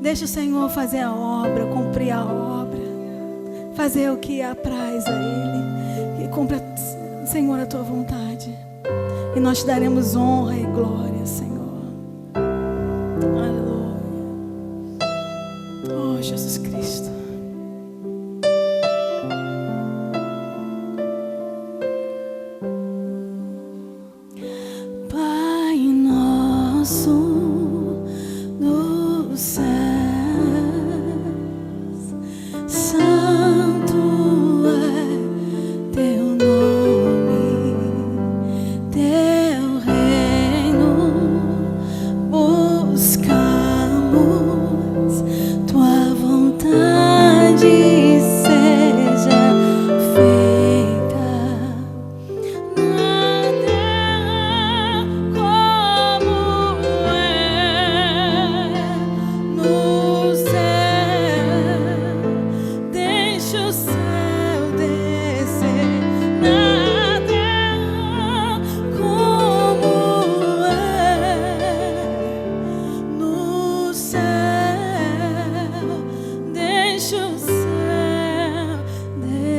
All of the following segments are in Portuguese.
Deixa o Senhor fazer a obra, cumprir a obra, fazer o que apraz a Ele. E cumpra, Senhor, a Tua vontade. E nós te daremos honra e glória, Senhor. Aleluia. Oh, Jesus Cristo. Pai nosso no céu, santo é teu nome, teu reino buscamos, tua vontade seja feita na terra como é no céu. Deixa o céu descer na terra como é no céu. Deixa o céu descer.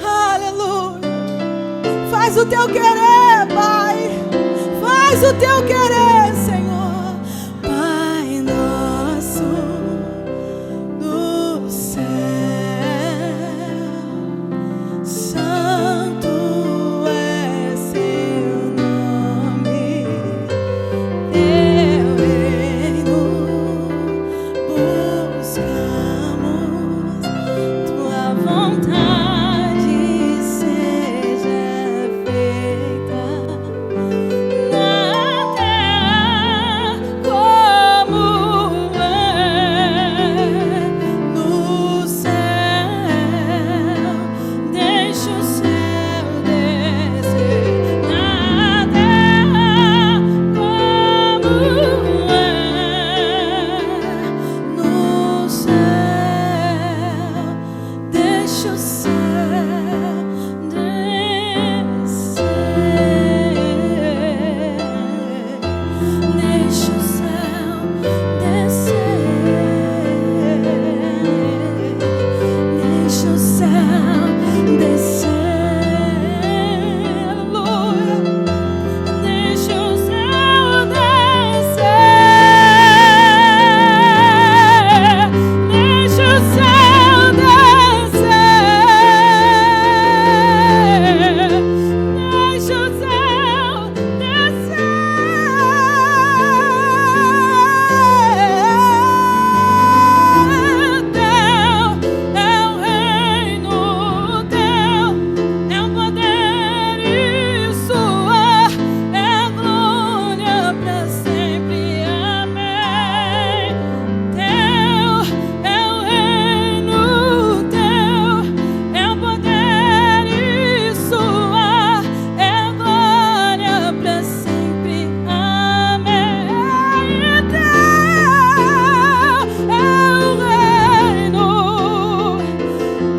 Aleluia. Faz o teu querer, Pai. Faz o teu querer, Senhor. Pai nosso do céu, santo é seu nome, teu reino buscamos, tua vontade seja feita na terra como é no céu. Deixa o céu descer na terra como é no céu. Deixa o céu descer. Deixa o céu descer. Deixa o céu descer. Aleluia. Deixa o céu descer. Deixa o céu descer. Deixa o céu descer. Teu é o reino, teu é o poder e sua é a glória para sempre. Amém. Teu é o reino, teu é o poder e sua é a glória para sempre. Amém. Teu é o reino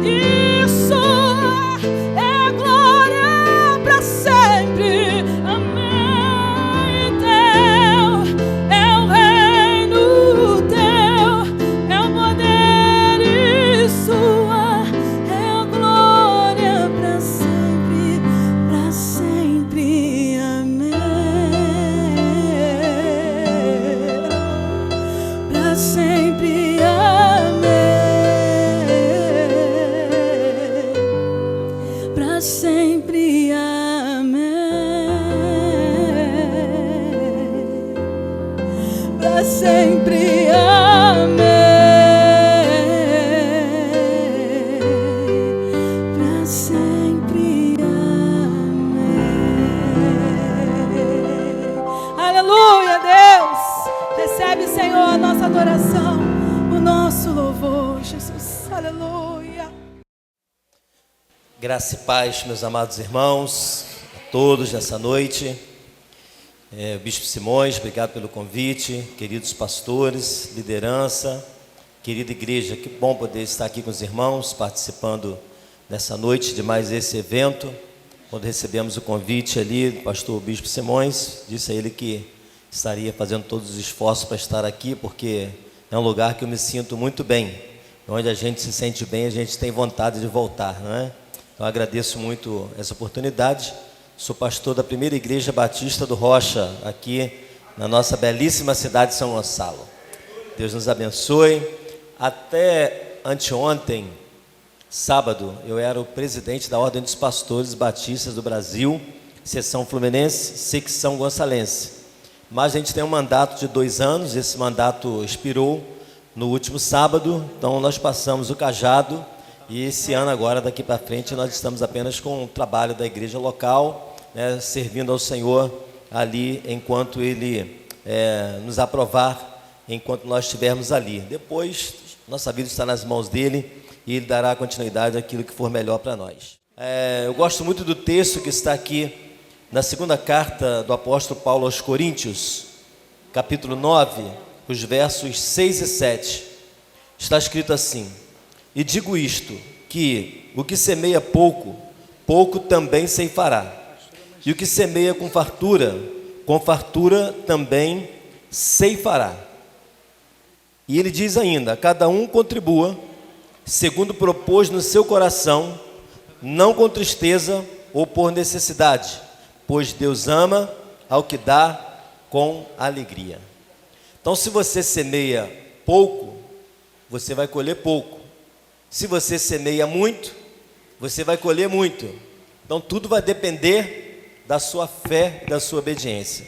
e sua é a glória para sempre. Amém. Teu é o reino, teu é o poder e sua é a glória para sempre, para sempre. Amém. Para sempre. Amém. Para sempre. Amém. Para sempre. Amém. Para sempre. Amém. Aleluia, Deus. Recebe, Senhor, a nossa adoração, o nosso louvor, Jesus. Aleluia. Graça e paz, meus amados irmãos, a todos nessa noite. Bispo Simões, obrigado pelo convite. Queridos pastores, liderança, querida igreja, que bom poder estar aqui com os irmãos, participando nessa noite de mais esse evento. quando recebemos o convite ali do pastor Bispo Simões, disse a ele que estaria fazendo todos os esforços para estar aqui, porque é um lugar que eu me sinto muito bem. Onde a gente se sente bem, a gente tem vontade de voltar, não é? Então agradeço muito essa oportunidade. Sou pastor da primeira igreja batista do Rocha, aqui na nossa belíssima cidade de São Gonçalo. Deus nos abençoe. Até anteontem, sábado, eu era o presidente da Ordem dos Pastores Batistas do Brasil, seção fluminense, secção gonçalense. Mas a gente tem um mandato de 2 anos, esse mandato expirou no último sábado, então nós passamos o cajado e esse ano agora, daqui para frente, nós estamos apenas com o trabalho da igreja local, né, servindo ao Senhor ali enquanto Ele nos aprovar, enquanto nós estivermos ali. Depois, nossa vida está nas mãos dEle e Ele dará continuidade àquilo que for melhor para nós. Eu gosto muito do texto que está aqui na segunda carta do apóstolo Paulo aos Coríntios, capítulo 9, os versos 6 e 7. Está escrito assim: e digo isto, que o que semeia pouco, pouco também ceifará, e o que semeia com fartura também ceifará. E ele diz ainda: cada um contribua segundo propôs no seu coração, não com tristeza ou por necessidade, pois Deus ama ao que dá com alegria. Então, se você semeia pouco, você vai colher pouco. Se você semeia muito, você vai colher muito. Então, tudo vai depender da sua fé e da sua obediência.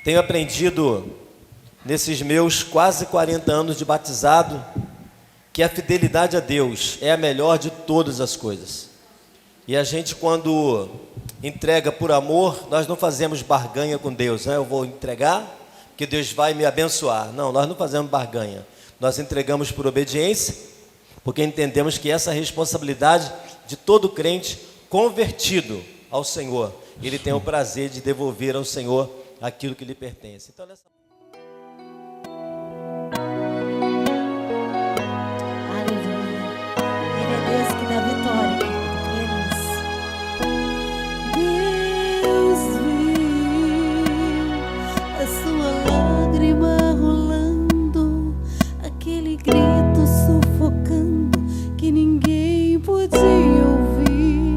Tenho aprendido, nesses meus quase 40 anos de batizado, que a fidelidade a Deus é a melhor de todas as coisas. E a gente, quando entrega por amor, nós não fazemos barganha com Deus, né? Eu vou entregar, que Deus vai me abençoar. Não, nós não fazemos barganha. Nós entregamos por obediência, porque entendemos que essa é a responsabilidade de todo crente convertido ao Senhor. Ele tem o prazer de devolver ao Senhor aquilo que lhe pertence. Então, nessa... Aleluia. Ele é Deus que dá vitória. Deus viu a sua lágrima rolando, aquele grito sufocando que ninguém podia ouvir.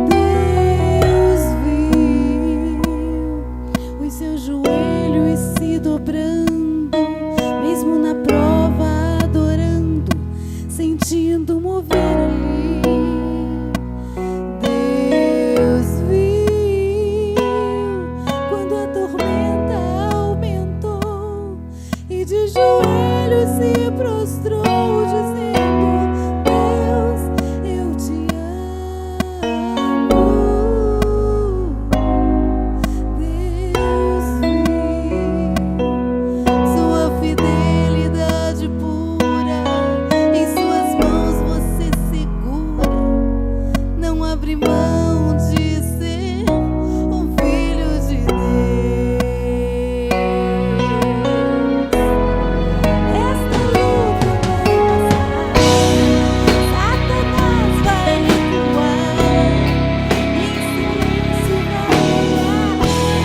Deus viu os seus joelhos se dobrando, mesmo na prova adorando, sentindo mover ali. Deus viu quando a tormenta aumentou e de joelhos se prostrou, dizendo: Deus, eu te amo. Deus viu sua fidelidade pura, em suas mãos você segura, não abre mão de ser um filho de Deus. Esta luta vai passar, Satanás vai recuar, e em silêncio vai olhar, entender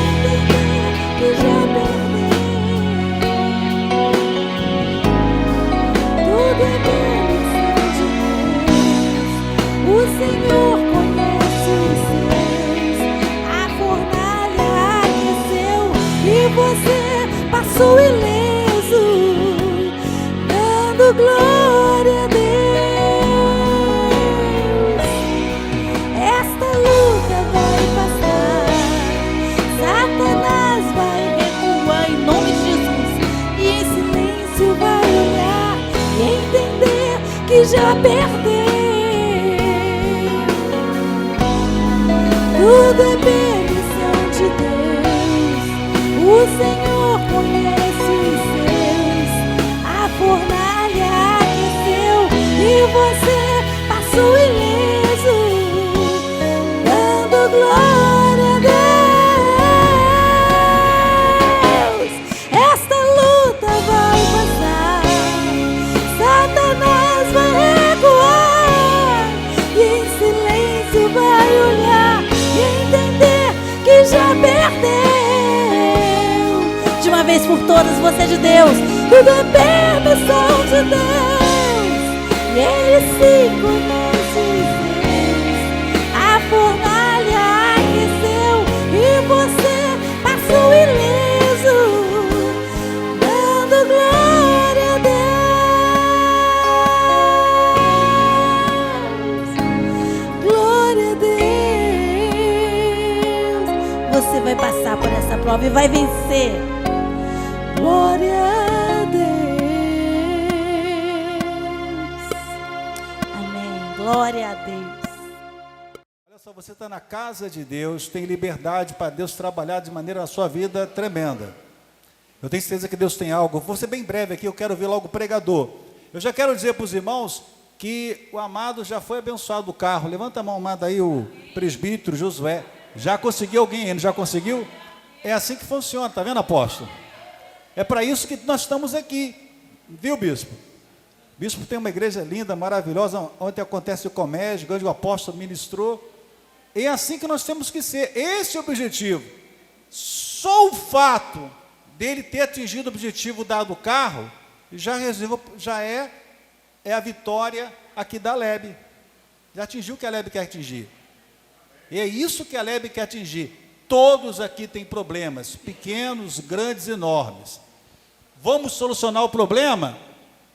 que já perdeu. Tudo é bênção de Deus. O Senhor conhece os seus. A fornalha aqueceu e você passou ileso, dando glória a Deus. Esta luta vai passar, Satanás vai recuar em nome de Jesus, e em silêncio vai olhar e entender que já perdeu. Tudo é bênção de Deus. O Senhor conhece os seus. A fornalha aqueceu e você passou ileso, dando glória a Deus. Esta luta vai passar, Satanás vai recuar e em silêncio vai olhar por todas, você é de Deus. Tudo é permissão de Deus. E Ele se conhece. A fornalha aqueceu e você passou ileso, dando glória a Deus. Glória a Deus. Você vai passar por essa prova e vai vencer. Glória a Deus. Amém. Glória a Deus. Olha só, você está na casa de Deus, tem liberdade para Deus trabalhar de maneira na sua vida tremenda. Eu tenho certeza que Deus tem algo. Vou ser bem breve aqui, eu quero ver logo o pregador. Eu já quero dizer para os irmãos que o amado já foi abençoado do carro. Levanta a mão, amado, aí o presbítero Josué. Já conseguiu alguém? Ele já conseguiu? É assim que funciona, está vendo, apóstolo? É para isso que nós estamos aqui, viu, bispo? O bispo tem uma igreja linda, maravilhosa, onde acontece o comércio, onde o apóstolo ministrou. É assim que nós temos que ser, esse é o objetivo. Só o fato dele ter atingido o objetivo dado o carro, já é a vitória aqui da Leb. Já atingiu o que a Leb quer atingir. E é isso que a Leb quer atingir. Todos aqui têm problemas, pequenos, grandes, enormes. Vamos solucionar o problema?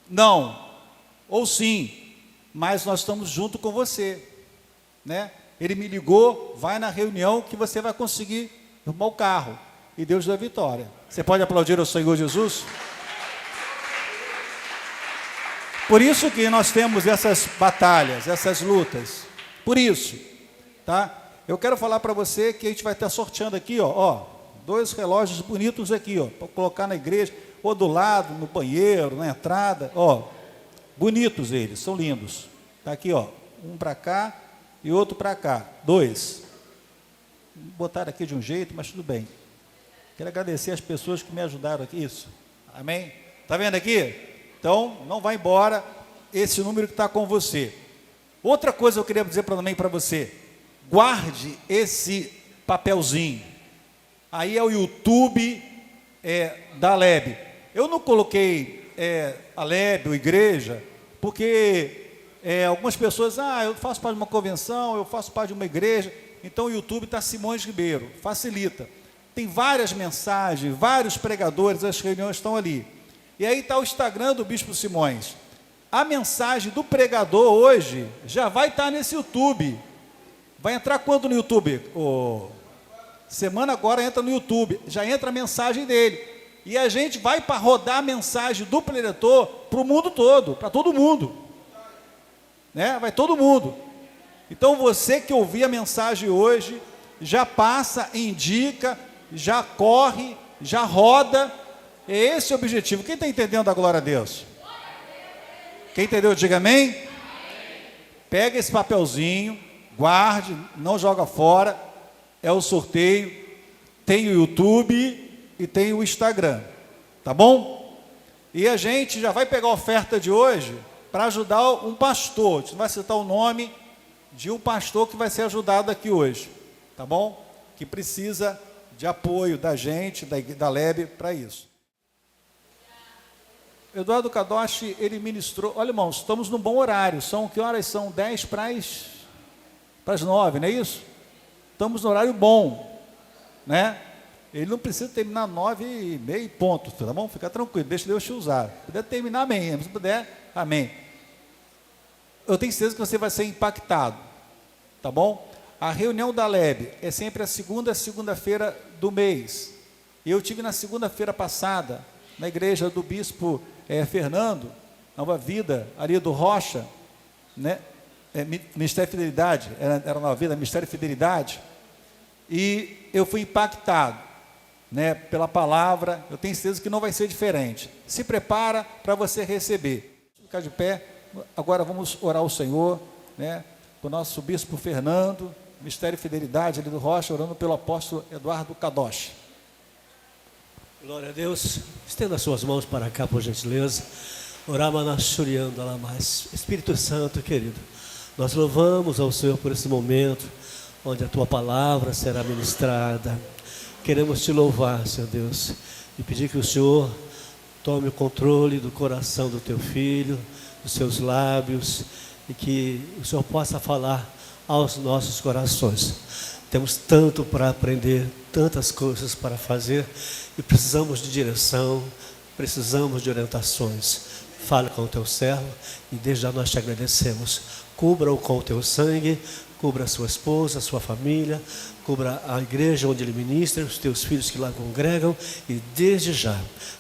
Não. Ou sim, mas nós estamos junto com você, né? Ele me ligou, vai na reunião que você vai conseguir arrumar o carro. E Deus dá a vitória. Você pode aplaudir ao Senhor Jesus? Por isso que nós temos essas batalhas, essas lutas. Por isso, tá? Eu quero falar para você que a gente vai estar sorteando aqui, ó, 2 relógios bonitos aqui, ó, para colocar na igreja, ou do lado, no banheiro, na entrada, ó, bonitos eles, são lindos. Tá aqui, ó, um para cá e outro para cá, 2. Botaram aqui de um jeito, mas tudo bem. Quero agradecer as pessoas que me ajudaram aqui, isso. Amém? Tá vendo aqui? Então, não vai embora esse número que está com você. Outra coisa eu queria dizer também para você. Guarde esse papelzinho. Aí é o YouTube da Leb. Eu não coloquei a Leb, ou igreja, porque algumas pessoas, eu faço parte de uma convenção, eu faço parte de uma igreja, então o YouTube está Simões Ribeiro, facilita. Tem várias mensagens, vários pregadores, as reuniões estão ali. E aí está o Instagram do Bispo Simões. A mensagem do pregador hoje já vai estar nesse YouTube. Vai entrar quando no YouTube? Semana agora entra no YouTube, já entra a mensagem dele. E a gente vai para rodar a mensagem do preletor para o mundo todo, para todo mundo. Né? Vai todo mundo. Então você que ouvir a mensagem hoje, já passa, indica, já corre, já roda. É esse o objetivo. Quem está entendendo a glória a Deus? Quem entendeu, diga amém. Pega esse papelzinho, guarde, não joga fora. É o sorteio. Tem o YouTube e tem o Instagram. Tá bom? E a gente já vai pegar a oferta de hoje para ajudar um pastor. A gente vai citar o nome de um pastor que vai ser ajudado aqui hoje. Tá bom? Que precisa de apoio da gente, da Leb, para isso. Eduardo Kadoshi, ele ministrou. Olha, irmãos, estamos num bom horário. São que horas são? 10 para as 9, não é isso? Estamos no horário bom, né? Ele não precisa terminar 9h30 ponto, tá bom? Fica tranquilo, deixa Deus te usar. Se puder terminar, amém. Se puder, amém. Eu tenho certeza que você vai ser impactado, tá bom? A reunião da Leb é sempre a segunda-feira do mês. Eu tive na segunda-feira passada, na igreja do bispo Fernando, Nova Vida, ali do Rocha, né? Ministério Fidelidade, era Nova Vida, Ministério Fidelidade, e eu fui impactado, né, pela palavra. Eu tenho certeza que não vai ser diferente. Se prepara para você receber. Ficar de pé. Agora vamos orar ao Senhor, né, com o nosso bispo Fernando, Ministério Fidelidade ali do Rocha, orando pelo apóstolo Eduardo Kadoshi. Glória a Deus. Estenda as suas mãos para cá, por gentileza. Oramanachuriando lá mais. Espírito Santo, querido, nós louvamos ao Senhor por esse momento, onde a Tua palavra será ministrada. Queremos Te louvar, Senhor Deus. e pedir que o Senhor tome o controle do coração do teu filho, dos seus lábios, e que o Senhor possa falar aos nossos corações. Temos tanto para aprender, tantas coisas para fazer, e precisamos de direção, precisamos de orientações. Fale com o teu servo, e desde já nós te agradecemos. Cubra-o com o teu sangue, cubra a sua esposa, a sua família, cubra a igreja onde ele ministra, os teus filhos que lá congregam, e desde já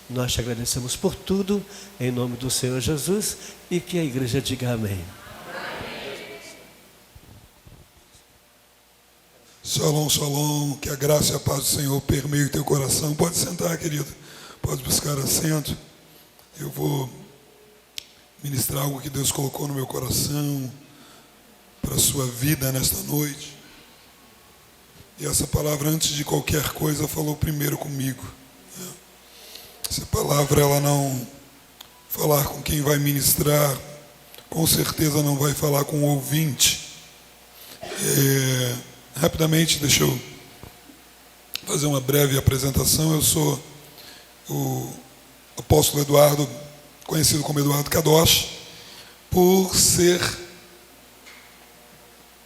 nós te agradecemos por tudo, em nome do Senhor Jesus, e que a igreja diga amém. Shalom, shalom, que a graça e a paz do Senhor permeiem o teu coração. Pode sentar, querido, pode buscar assento. Eu vou ministrar algo que Deus colocou no meu coração para a sua vida nesta noite. E essa palavra, antes de qualquer coisa, falou primeiro comigo. Essa palavra, ela não falar com quem vai ministrar, com certeza não vai falar com o ouvinte. Rapidamente, deixa eu fazer uma breve apresentação. Eu sou o apóstolo Eduardo, conhecido como Eduardo Kadosh, por ser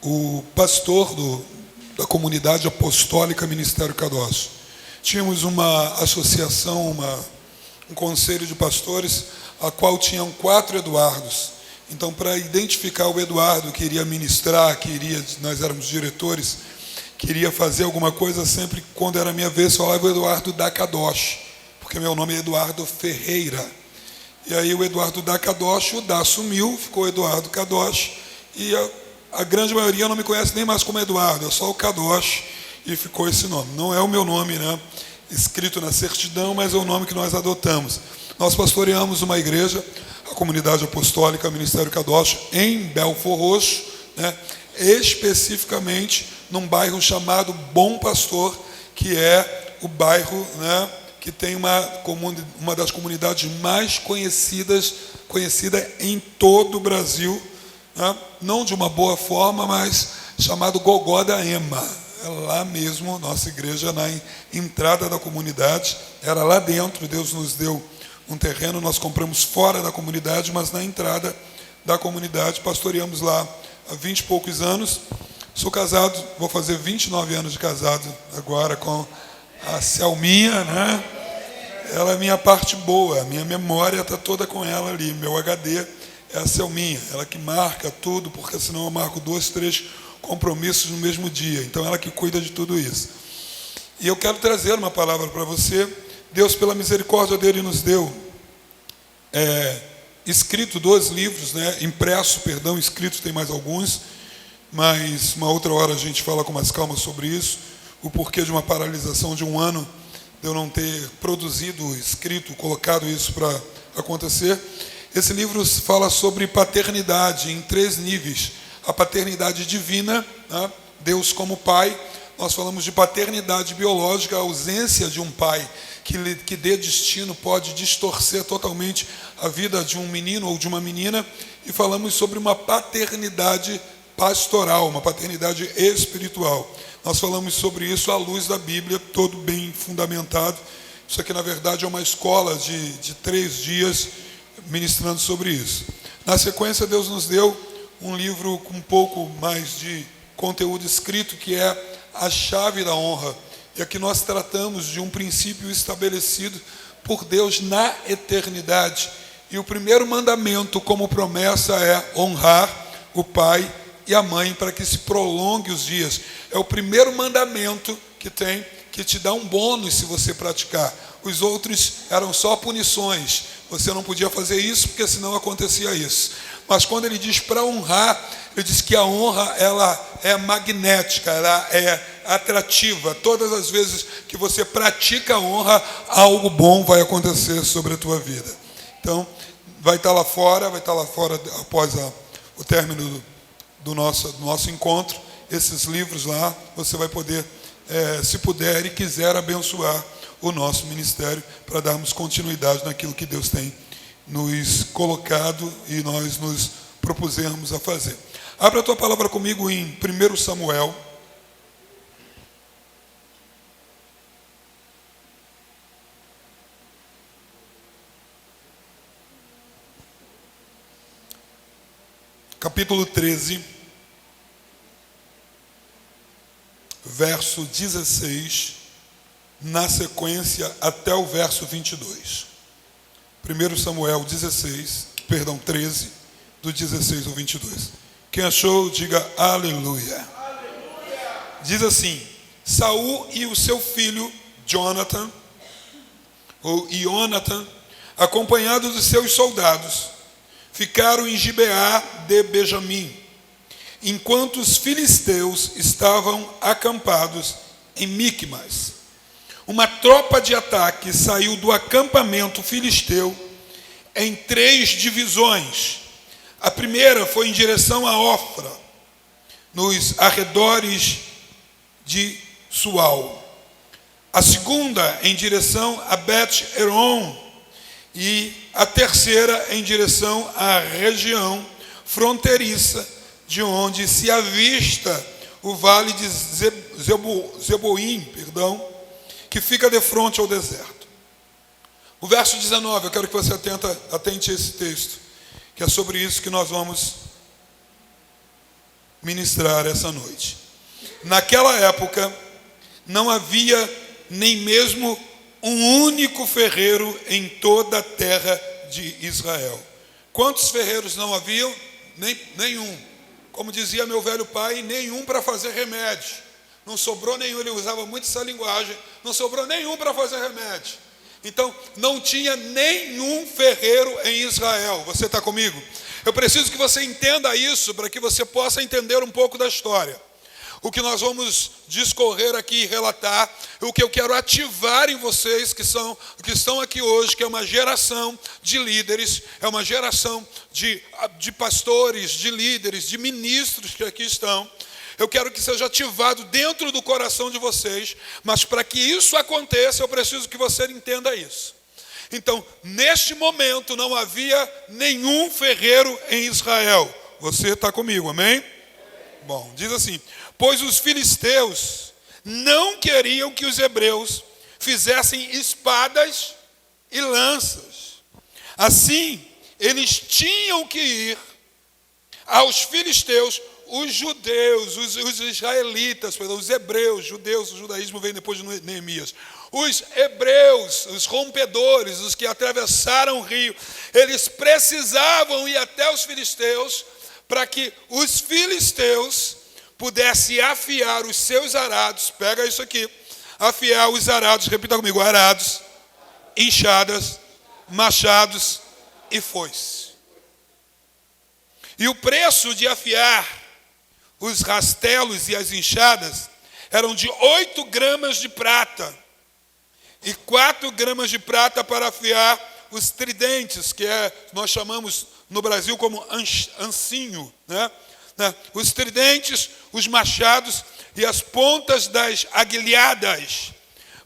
o pastor da comunidade apostólica Ministério Kadosh. Tínhamos uma associação, um conselho de pastores, a qual tinham 4 Eduardos. Então, para identificar o Eduardo que iria ministrar, nós éramos diretores, queria fazer alguma coisa, sempre quando era a minha vez, falava o Eduardo da Kadosh, porque meu nome é Eduardo Ferreira. E aí o Eduardo da Kadosh, o da sumiu, ficou Eduardo Kadosh, e a grande maioria não me conhece nem mais como Eduardo, é só o Kadosh, e ficou esse nome. Não é o meu nome, né, escrito na certidão, mas é o nome que nós adotamos. Nós pastoreamos uma igreja, a comunidade apostólica Ministério Kadosh, em Belfor Roxo, né, especificamente num bairro chamado Bom Pastor, que é o bairro, né, que tem uma das comunidades mais conhecida em todo o Brasil, né, não de uma boa forma, mas chamado Gogó da Ema. É lá mesmo, nossa igreja, na entrada da comunidade, era lá dentro. Deus nos deu um terreno, nós compramos fora da comunidade, mas na entrada da comunidade, pastoreamos lá há 20 e poucos anos. Sou casado, vou fazer 29 anos de casado agora com a Selminha, né? Ela é minha parte boa, minha memória está toda com ela ali, meu HD é a Selminha, ela que marca tudo, porque senão eu marco 2, 3 compromissos no mesmo dia, então ela que cuida de tudo isso. E eu quero trazer uma palavra para você. Deus, pela misericórdia dele, nos deu escrito 2 livros, né? Escrito tem mais alguns, mas uma outra hora a gente fala com mais calma sobre isso, o porquê de uma paralisação de 1 ano, de eu não ter produzido, escrito, colocado isso para acontecer. Esse livro fala sobre paternidade em 3 níveis. A paternidade divina, né? Deus como pai. Nós falamos de paternidade biológica, a ausência de um pai que dê destino pode distorcer totalmente a vida de um menino ou de uma menina. E falamos sobre uma paternidade pastoral, uma paternidade espiritual. Nós falamos sobre isso à luz da Bíblia, todo bem fundamentado. Isso aqui, na verdade, é uma escola de 3 dias ministrando sobre isso. Na sequência, Deus nos deu um livro com um pouco mais de conteúdo escrito, que é A Chave da Honra. E aqui nós tratamos de um princípio estabelecido por Deus na eternidade. E o primeiro mandamento, como promessa, é honrar o pai e a mãe para que se prolongue os dias. É o primeiro mandamento que te dá um bônus se você praticar. Os outros eram só punições. Você não podia fazer isso porque senão acontecia isso. Mas quando ele diz para honrar, ele diz que a honra, ela é magnética, ela é atrativa. Todas as vezes que você pratica a honra, algo bom vai acontecer sobre a tua vida. Então, vai estar lá fora após o término do nosso encontro, esses livros lá, você vai poder, se puder e quiser, abençoar o nosso ministério para darmos continuidade naquilo que Deus tem nos colocado e nós nos propusermos a fazer. Abra a tua palavra comigo em 1 Samuel. capítulo 13, verso 16, na sequência até o verso 22. 1 Samuel 13, do 16 ao 22. Quem achou, diga aleluia. Aleluia. Diz assim: Saul e o seu filho Jonathan, acompanhados dos seus soldados, ficaram em Gibeá de Benjamim, enquanto os filisteus estavam acampados em Micmas. Uma tropa de ataque saiu do acampamento filisteu em 3 divisões. A primeira foi em direção a Ofra, nos arredores de Sual. A segunda em direção a Bet-Eron. E a terceira em direção à região fronteiriça, de onde se avista o vale de Zeboim, que fica de frente ao deserto. O verso 19, eu quero que você atente a esse texto, que é sobre isso que nós vamos ministrar essa noite. Naquela época, não havia nem mesmo um único ferreiro em toda a terra de Israel. Quantos ferreiros não haviam? Nenhum. Como dizia meu velho pai, nenhum para fazer remédio. Não sobrou nenhum, ele usava muito essa linguagem. Não sobrou nenhum para fazer remédio. Então, não tinha nenhum ferreiro em Israel. Você está comigo? Eu preciso que você entenda isso, para que você possa entender um pouco da história. O que nós vamos discorrer aqui e relatar, o que eu quero ativar em vocês que estão aqui hoje, que é uma geração de líderes, é uma geração de pastores, de líderes, de ministros que aqui estão. Eu quero que seja ativado dentro do coração de vocês, mas para que isso aconteça, eu preciso que você entenda isso. Então, neste momento, não havia nenhum ferreiro em Israel. Você está comigo, amém? Bom, diz assim: pois os filisteus não queriam que os hebreus fizessem espadas e lanças. Assim, eles tinham que ir aos filisteus, os judeus, os israelitas, os hebreus, judeus, o judaísmo vem depois de Neemias. Os hebreus, os rompedores, os que atravessaram o rio, eles precisavam ir até os filisteus para que os filisteus pudessem afiar os seus arados. Pega isso aqui. Afiar os arados, repita comigo: arados, enxadas, machados e foice. E o preço de afiar os rastelos e as enxadas eram de 8 gramas de prata e 4 gramas de prata para afiar os tridentes, que nós chamamos no Brasil como ancinho, né? Os tridentes, os machados e as pontas das aguilhadas.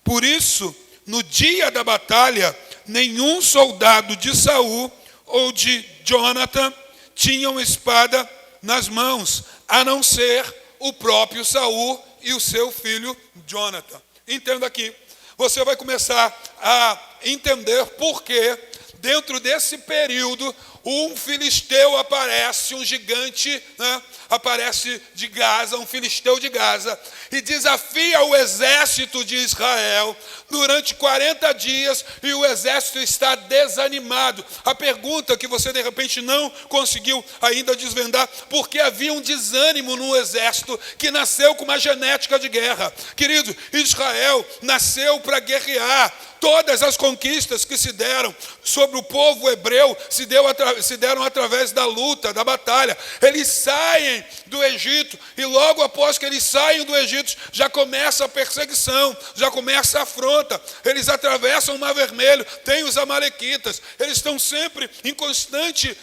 Por isso, no dia da batalha, nenhum soldado de Saul ou de Jonathan tinha uma espada nas mãos, a não ser o próprio Saul e o seu filho Jonathan. Entenda aqui. Você vai começar a entender por que, dentro desse período, um filisteu aparece, um gigante, né? Aparece de Gaza, um filisteu de Gaza, e desafia o exército de Israel durante 40 dias, e o exército está desanimado. A pergunta que você de repente não conseguiu ainda desvendar: por que havia um desânimo no exército que nasceu com uma genética de guerra? Querido, Israel nasceu para guerrear. Todas as conquistas que se deram sobre o povo hebreu se deram através da luta, da batalha. Eles saem do Egito e logo após que eles saem do Egito, já começa a perseguição, já começa a afronta. Eles atravessam o Mar Vermelho, tem os amalequitas, eles estão sempre em constante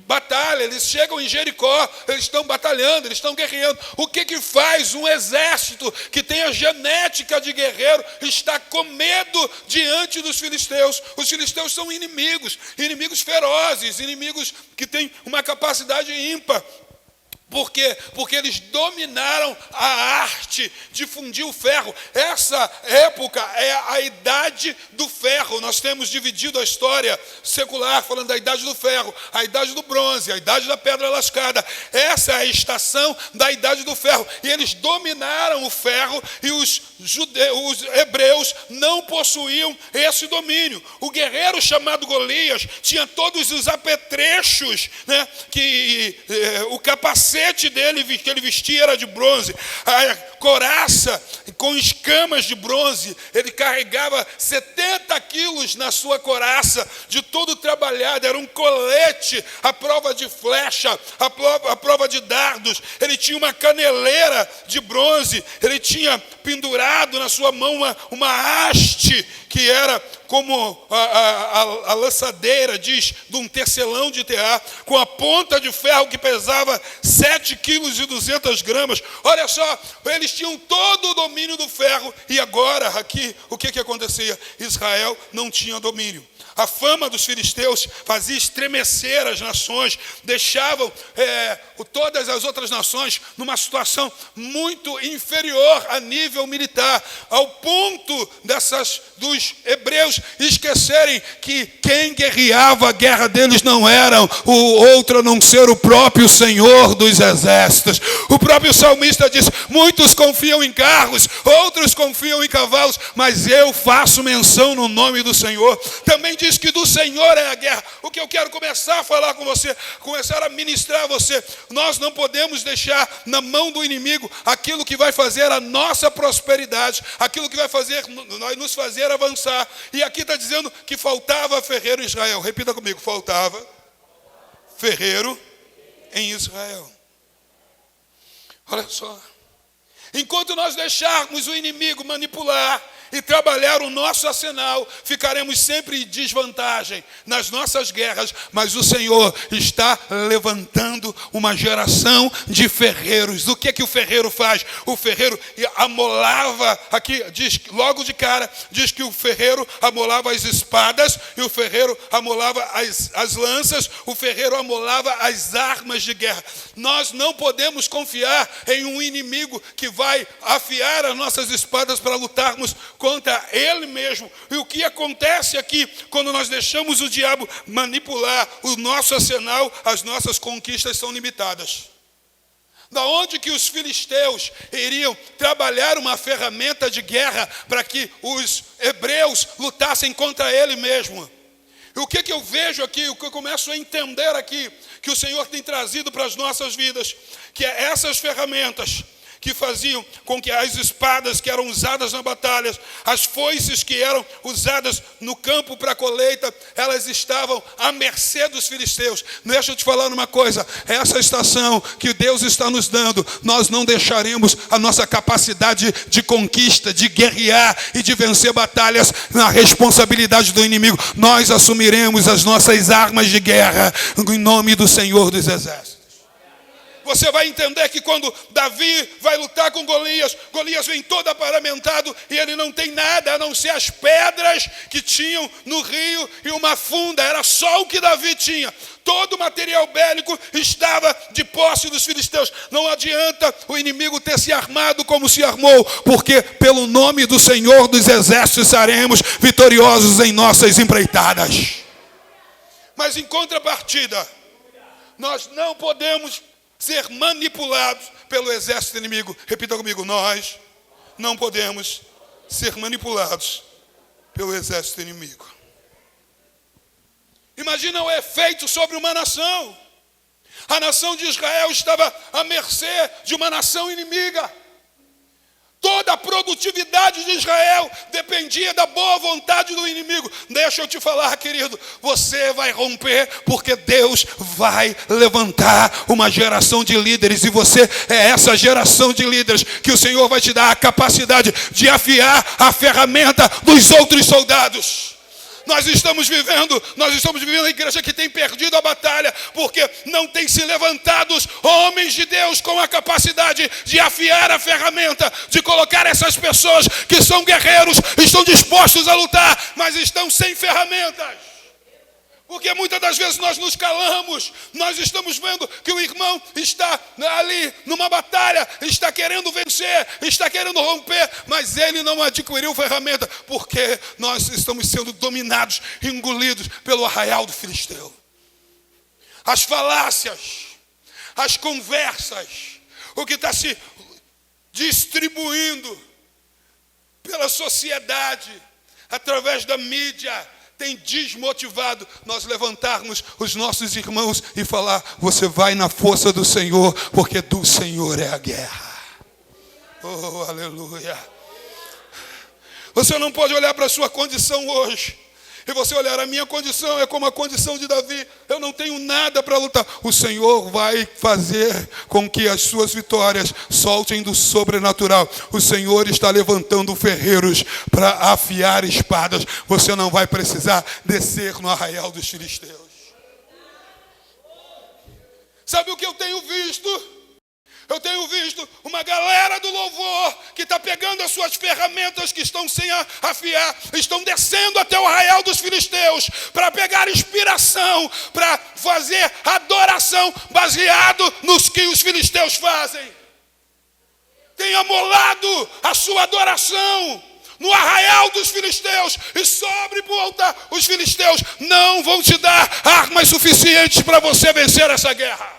batalha. Eles chegam em Jericó, eles estão batalhando, eles estão guerreando. O que faz um exército que tem a genética de guerreiro estar com medo diante dos filisteus? Os filisteus são inimigos ferozes, inimigos que têm uma capacidade ímpar. Por quê? Porque eles dominaram a arte de fundir o ferro. Essa época é a idade do ferro. Nós temos dividido a história secular, falando da idade do ferro, a idade do bronze, a idade da pedra lascada. Essa é a estação da idade do ferro. E eles dominaram o ferro e os hebreus não possuíam esse domínio. O guerreiro chamado Golias tinha todos os apetrechos, né, o capacete dele que ele vestia era de bronze, a couraça com escamas de bronze, ele carregava 70 quilos na sua couraça, de todo trabalhado, era um colete à prova de flecha, à prova de dardos. Ele tinha uma caneleira de bronze, ele tinha pendurado na sua mão uma haste que era como a lançadeira, diz, de um tecelão de tear, com a ponta de ferro que pesava 7,2 kg. Olha só, eles tinham todo o domínio do ferro, e agora, aqui, o que acontecia? Israel não tinha domínio. A fama dos filisteus fazia estremecer as nações, deixavam todas as outras nações numa situação muito inferior a nível militar, ao ponto dos hebreus esquecerem que quem guerreava a guerra deles não era o outro a não ser o próprio Senhor dos exércitos. O próprio salmista diz: muitos confiam em carros, outros confiam em cavalos, mas eu faço menção no nome do Senhor. Também diz que do Senhor é a guerra. O que eu quero começar a falar com você, começar a ministrar a você: nós não podemos deixar na mão do inimigo aquilo que vai fazer a nossa prosperidade, aquilo que vai nos fazer avançar. E aqui está dizendo que faltava ferreiro em Israel. Repita comigo: faltava ferreiro em Israel. Olha só, enquanto nós deixarmos o inimigo manipular e trabalhar o nosso arsenal, ficaremos sempre em desvantagem nas nossas guerras, mas o Senhor está levantando uma geração de ferreiros. O que o ferreiro faz? O ferreiro amolava, aqui diz, logo de cara, diz que o ferreiro amolava as espadas, e o ferreiro amolava as lanças, o ferreiro amolava as armas de guerra. Nós não podemos confiar em um inimigo que vai afiar as nossas espadas para lutarmos contra ele mesmo. E o que acontece aqui, quando nós deixamos o diabo manipular o nosso arsenal, as nossas conquistas são limitadas. Da onde que os filisteus iriam trabalhar uma ferramenta de guerra para que os hebreus lutassem contra ele mesmo? E o que eu vejo aqui, o que eu começo a entender aqui, que o Senhor tem trazido para as nossas vidas, que é essas ferramentas que faziam com que as espadas que eram usadas na batalha, as foices que eram usadas no campo para a colheita, elas estavam à mercê dos filisteus. Deixa eu te falar uma coisa: essa estação que Deus está nos dando, nós não deixaremos a nossa capacidade de conquista, de guerrear e de vencer batalhas na responsabilidade do inimigo. Nós assumiremos as nossas armas de guerra em nome do Senhor dos exércitos. Você vai entender que quando Davi vai lutar com Golias, Golias vem todo aparamentado e ele não tem nada a não ser as pedras que tinham no rio e uma funda. Era só o que Davi tinha. Todo o material bélico estava de posse dos filisteus. Não adianta o inimigo ter se armado como se armou, porque pelo nome do Senhor dos exércitos seremos vitoriosos em nossas empreitadas. Mas em contrapartida, nós não podemos ser manipulados pelo exército inimigo. Repita comigo: nós não podemos ser manipulados pelo exército inimigo. Imagina o efeito sobre uma nação. A nação de Israel estava à mercê de uma nação inimiga. Toda a produtividade de Israel dependia da boa vontade do inimigo. Deixa eu te falar, querido, você vai romper, porque Deus vai levantar uma geração de líderes, e você é essa geração de líderes que o Senhor vai te dar a capacidade de afiar a ferramenta dos outros soldados. Nós estamos vivendo a igreja que tem perdido a batalha, porque não tem se levantado homens de Deus com a capacidade de afiar a ferramenta, de colocar essas pessoas que são guerreiros, estão dispostos a lutar, mas estão sem ferramentas. Porque muitas das vezes nós nos calamos, nós estamos vendo que o irmão está ali numa batalha, está querendo vencer, está querendo romper, mas ele não adquiriu ferramenta, porque nós estamos sendo dominados, engolidos pelo arraial do filisteu. As falácias, as conversas, o que está se distribuindo pela sociedade, através da mídia, tem desmotivado nós levantarmos os nossos irmãos e falar: você vai na força do Senhor, porque do Senhor é a guerra. Oh, aleluia. Você não pode olhar para a sua condição hoje e você olhar: a minha condição é como a condição de Davi, eu não tenho nada para lutar. O Senhor vai fazer com que as suas vitórias soltem do sobrenatural. O Senhor está levantando ferreiros para afiar espadas. Você não vai precisar descer no arraial dos filisteus. Sabe o que eu tenho visto? Eu tenho visto uma galera do louvor que está pegando as suas ferramentas que estão sem afiar, estão descendo até o arraial dos filisteus para pegar inspiração, para fazer adoração baseado nos que os filisteus fazem. Tem amolado a sua adoração no arraial dos filisteus e sobre para o altar. Os filisteus não vão te dar armas suficientes para você vencer essa guerra.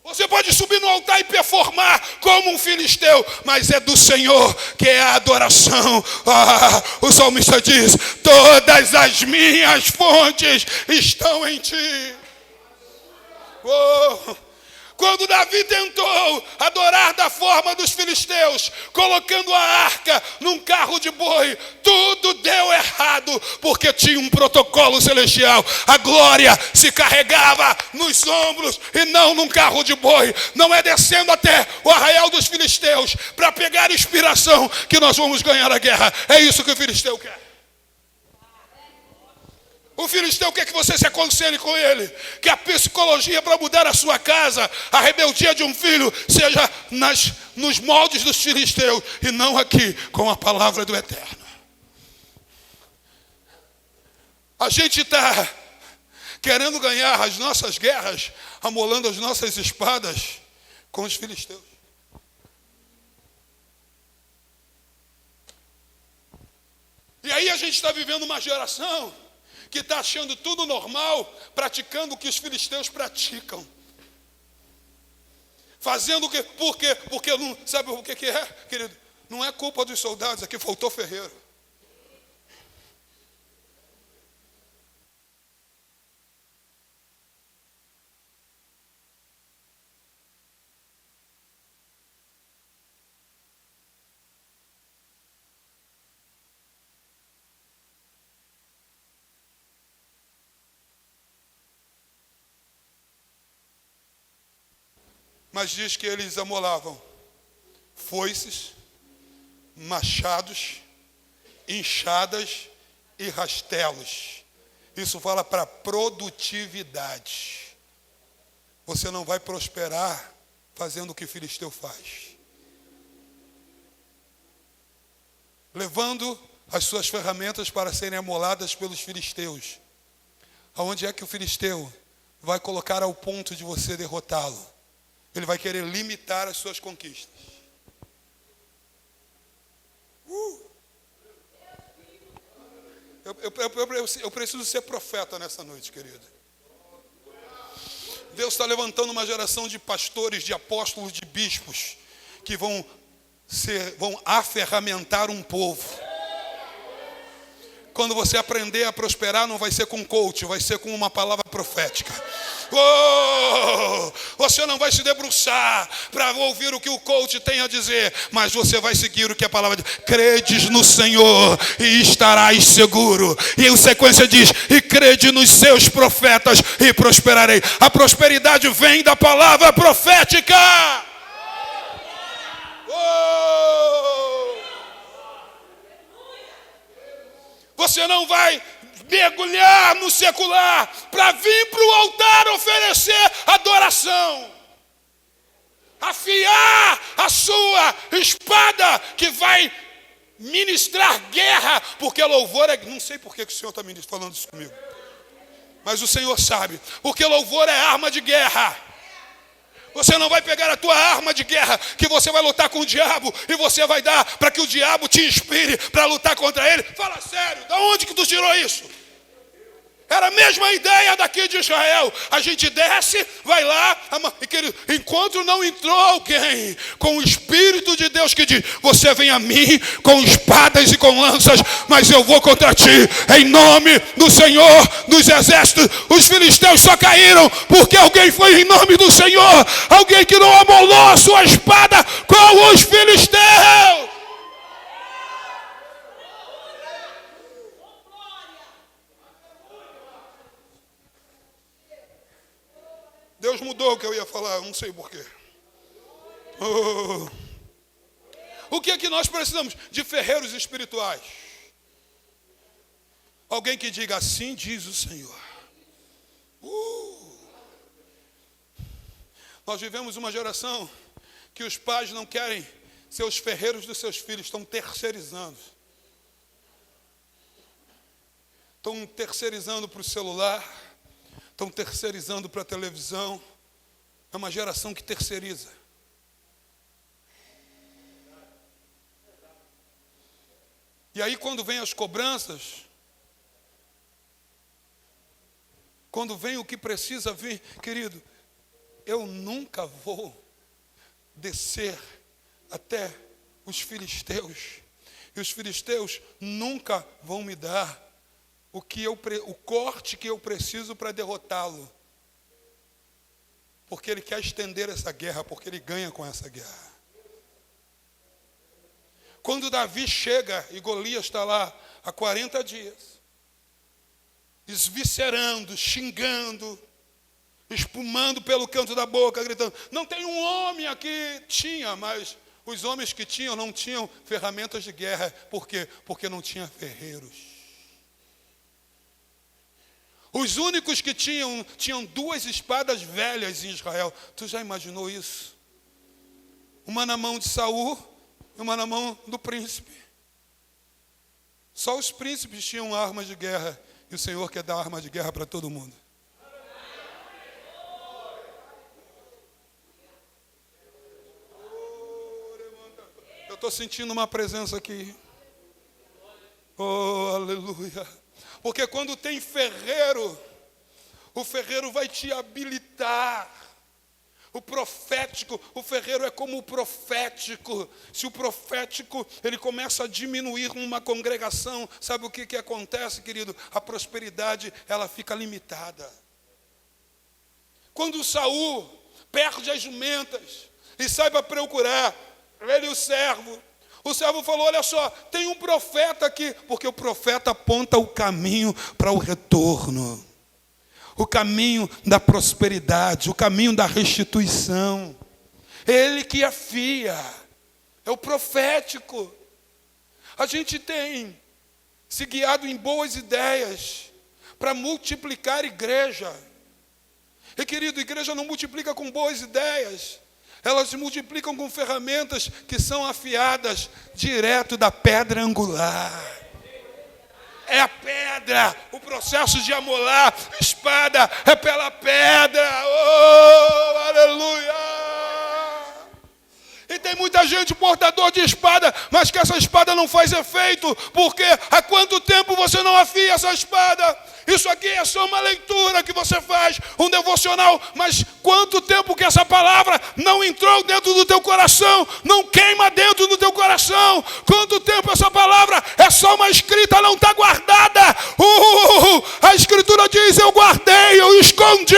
Você pode subir no altar e performar como um filisteu, mas é do Senhor que é a adoração. O salmista diz: todas as minhas fontes estão em ti. Quando Davi tentou adorar da forma dos filisteus, colocando a arca num carro de boi, tudo deu errado, porque tinha um protocolo celestial. A glória se carregava nos ombros e não num carro de boi. Não é descendo até o arraial dos filisteus para pegar inspiração que nós vamos ganhar a guerra. É isso que o filisteu quer. O filisteu quer que você se aconselhe com ele, que a psicologia para mudar a sua casa, a rebeldia de um filho, seja nos moldes dos filisteus e não aqui com a palavra do Eterno. A gente está querendo ganhar as nossas guerras, amolando as nossas espadas com os filisteus. E aí a gente está vivendo uma geração que está achando tudo normal, praticando o que os filisteus praticam. Fazendo o que? Por quê? Porque não sabe o que é, querido? Não é culpa dos soldados, aqui faltou ferreiro. Mas diz que eles amolavam foices, machados, enxadas e rastelos. Isso fala para produtividade. Você não vai prosperar fazendo o que o filisteu faz. Levando as suas ferramentas para serem amoladas pelos filisteus. Aonde é que o filisteu vai colocar ao ponto de você derrotá-lo? Ele vai querer limitar as suas conquistas. Eu preciso ser profeta nessa noite, querida. Deus está levantando uma geração de pastores, de apóstolos, de bispos, que vão aferramentar um povo. Quando você aprender a prosperar, não vai ser com coach, vai ser com uma palavra profética. Você não vai se debruçar para ouvir o que o coach tem a dizer, mas você vai seguir o que a palavra diz. Credes no Senhor e estarás seguro. E em sequência diz: e crede nos seus profetas e prosperarei. A prosperidade vem da palavra profética. Você não vai mergulhar no secular para vir para o altar oferecer adoração. Afiar a sua espada que vai ministrar guerra, porque louvor é... Não sei por que o Senhor está falando isso comigo. Mas o Senhor sabe, porque louvor é arma de guerra. Você não vai pegar a tua arma de guerra, que você vai lutar com o diabo, e você vai dar para que o diabo te inspire para lutar contra ele. Fala sério, da onde que tu tirou isso? Era a mesma ideia daqui de Israel. A gente desce, vai lá, enquanto não entrou alguém com o Espírito de Deus que diz: você vem a mim com espadas e com lanças, mas eu vou contra ti, em nome do Senhor dos exércitos. Os filisteus só caíram porque alguém foi em nome do Senhor, alguém que não amolou a sua espada com os filisteus. Deus mudou o que eu ia falar, não sei porquê. O que é que nós precisamos? De ferreiros espirituais. Alguém que diga: assim diz o Senhor. Nós vivemos uma geração que os pais não querem ser os ferreiros dos seus filhos, estão terceirizando. Estão terceirizando para o celular. Estão terceirizando para a televisão. É uma geração que terceiriza. E aí quando vem as cobranças, quando vem o que precisa vir, querido, eu nunca vou descer até os filisteus. E os filisteus nunca vão me dar o corte que eu preciso para derrotá-lo. Porque ele quer estender essa guerra, porque ele ganha com essa guerra. Quando Davi chega e Golias está lá há 40 dias, esviscerando, xingando, espumando pelo canto da boca, gritando: não tem um homem aqui. Tinha, mas os homens que tinham não tinham ferramentas de guerra. Por quê? Porque não tinha ferreiros. Os únicos que tinham 2 espadas velhas em Israel. Tu já imaginou isso? Uma na mão de Saul e uma na mão do príncipe. Só os príncipes tinham armas de guerra. E o Senhor quer dar arma de guerra para todo mundo. Eu estou sentindo uma presença aqui. Oh, aleluia. Porque quando tem ferreiro, o ferreiro vai te habilitar. O profético, o ferreiro é como o profético. Se o profético, ele começa a diminuir numa congregação, sabe o que acontece, querido? A prosperidade, ela fica limitada. Quando Saul perde as jumentas e sai para procurar, ele e o servo falou: olha só, tem um profeta aqui, porque o profeta aponta o caminho para o retorno, o caminho da prosperidade, o caminho da restituição. Ele que afia, é o profético. A gente tem se guiado em boas ideias para multiplicar igreja. E querido, igreja não multiplica com boas ideias. Elas se multiplicam com ferramentas que são afiadas direto da pedra angular. É a pedra, o processo de amolar espada é pela pedra. Oh, aleluia! E tem muita gente portador de espada, mas que essa espada não faz efeito. Porque há quanto tempo você não afia essa espada? Isso aqui é só uma leitura que você faz, um devocional. Mas quanto tempo que essa palavra não entrou dentro do teu coração, não queima dentro do teu coração? Quanto tempo essa palavra é só uma escrita, não está guardada? A escritura diz: eu guardei, eu escondi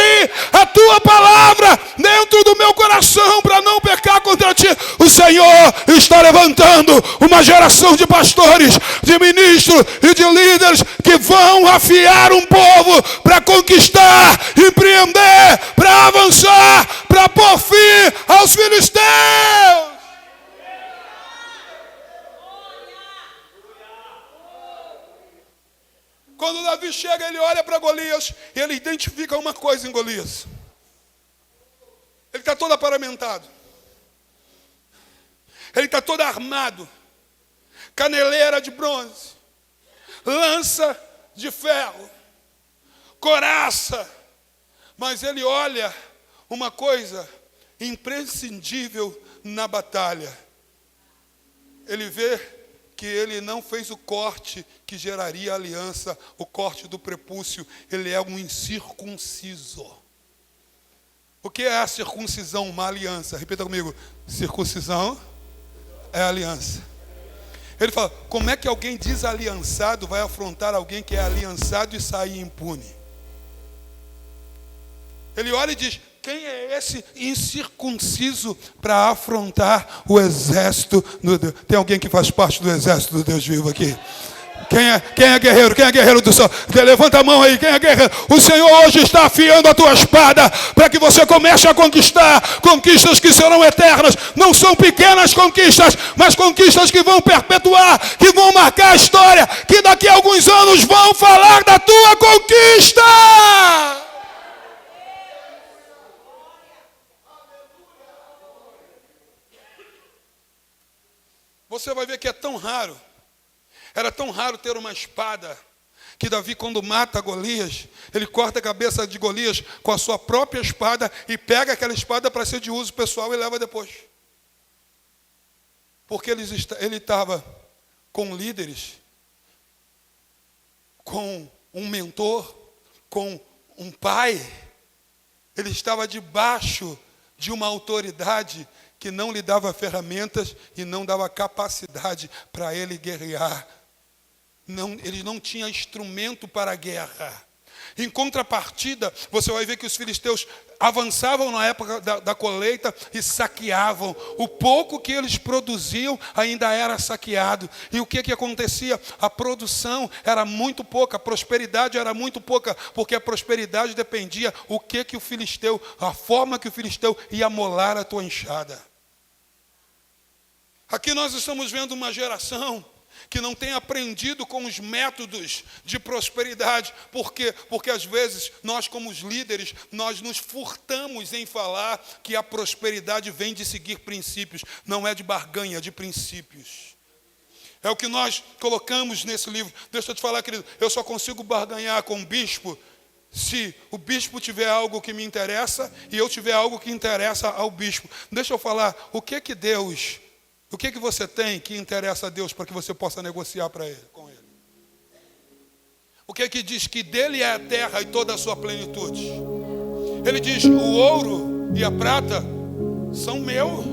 a tua palavra dentro do meu coração para não pecar contra ti. O Senhor está levantando uma geração de pastores, de ministros e de líderes que vão afiar um povo para conquistar, empreender, para avançar, para pôr fim aos filisteus. Quando Davi chega, ele olha para Golias e ele identifica uma coisa em Golias. Ele está todo aparamentado. Ele está todo armado. Caneleira de bronze. Lança de ferro. coraça. Mas ele olha uma coisa imprescindível na batalha. Ele vê que ele não fez o corte que geraria aliança, o corte do prepúcio. Ele é um incircunciso. O que é a circuncisão? Uma aliança. Repita comigo. Circuncisão é aliança. Ele fala, como é que alguém desaliançado vai afrontar alguém que é aliançado e sair impune? Ele olha e diz, quem é esse incircunciso para afrontar o exército do Deus? Tem alguém que faz parte do exército do Deus vivo aqui? Quem é guerreiro? Quem é guerreiro do céu? Levanta a mão aí, quem é guerreiro? O Senhor hoje está afiando a tua espada para que você comece a conquistar conquistas que serão eternas. Não são pequenas conquistas, mas conquistas que vão perpetuar, que vão marcar a história, que daqui a alguns anos vão falar da tua conquista. Você vai ver que é tão raro, era tão raro ter uma espada, que Davi, quando mata Golias, ele corta a cabeça de Golias com a sua própria espada e pega aquela espada para ser de uso pessoal e leva depois. Porque ele estava com líderes, com um mentor, com um pai. Ele estava debaixo de uma autoridade que não lhe dava ferramentas e não dava capacidade para ele guerrear. Ele não tinha instrumento para a guerra. Em contrapartida, você vai ver que os filisteus avançavam na época da colheita e saqueavam. O pouco que eles produziam ainda era saqueado. E o que acontecia? A produção era muito pouca, a prosperidade era muito pouca, porque a prosperidade dependia a forma que o filisteu ia amolar a tua enxada. Aqui nós estamos vendo uma geração que não tem aprendido com os métodos de prosperidade. Por quê? Porque às vezes nós, como os líderes, nós nos furtamos em falar que a prosperidade vem de seguir princípios. Não é de barganha, é de princípios. É o que nós colocamos nesse livro. Deixa eu te falar, querido, eu só consigo barganhar com o bispo se o bispo tiver algo que me interessa e eu tiver algo que interessa ao bispo. Deixa eu falar, o que você tem que interessa a Deus para que você possa negociar com Ele? O que diz que dele é a terra e toda a sua plenitude? Ele diz, o ouro e a prata são meus.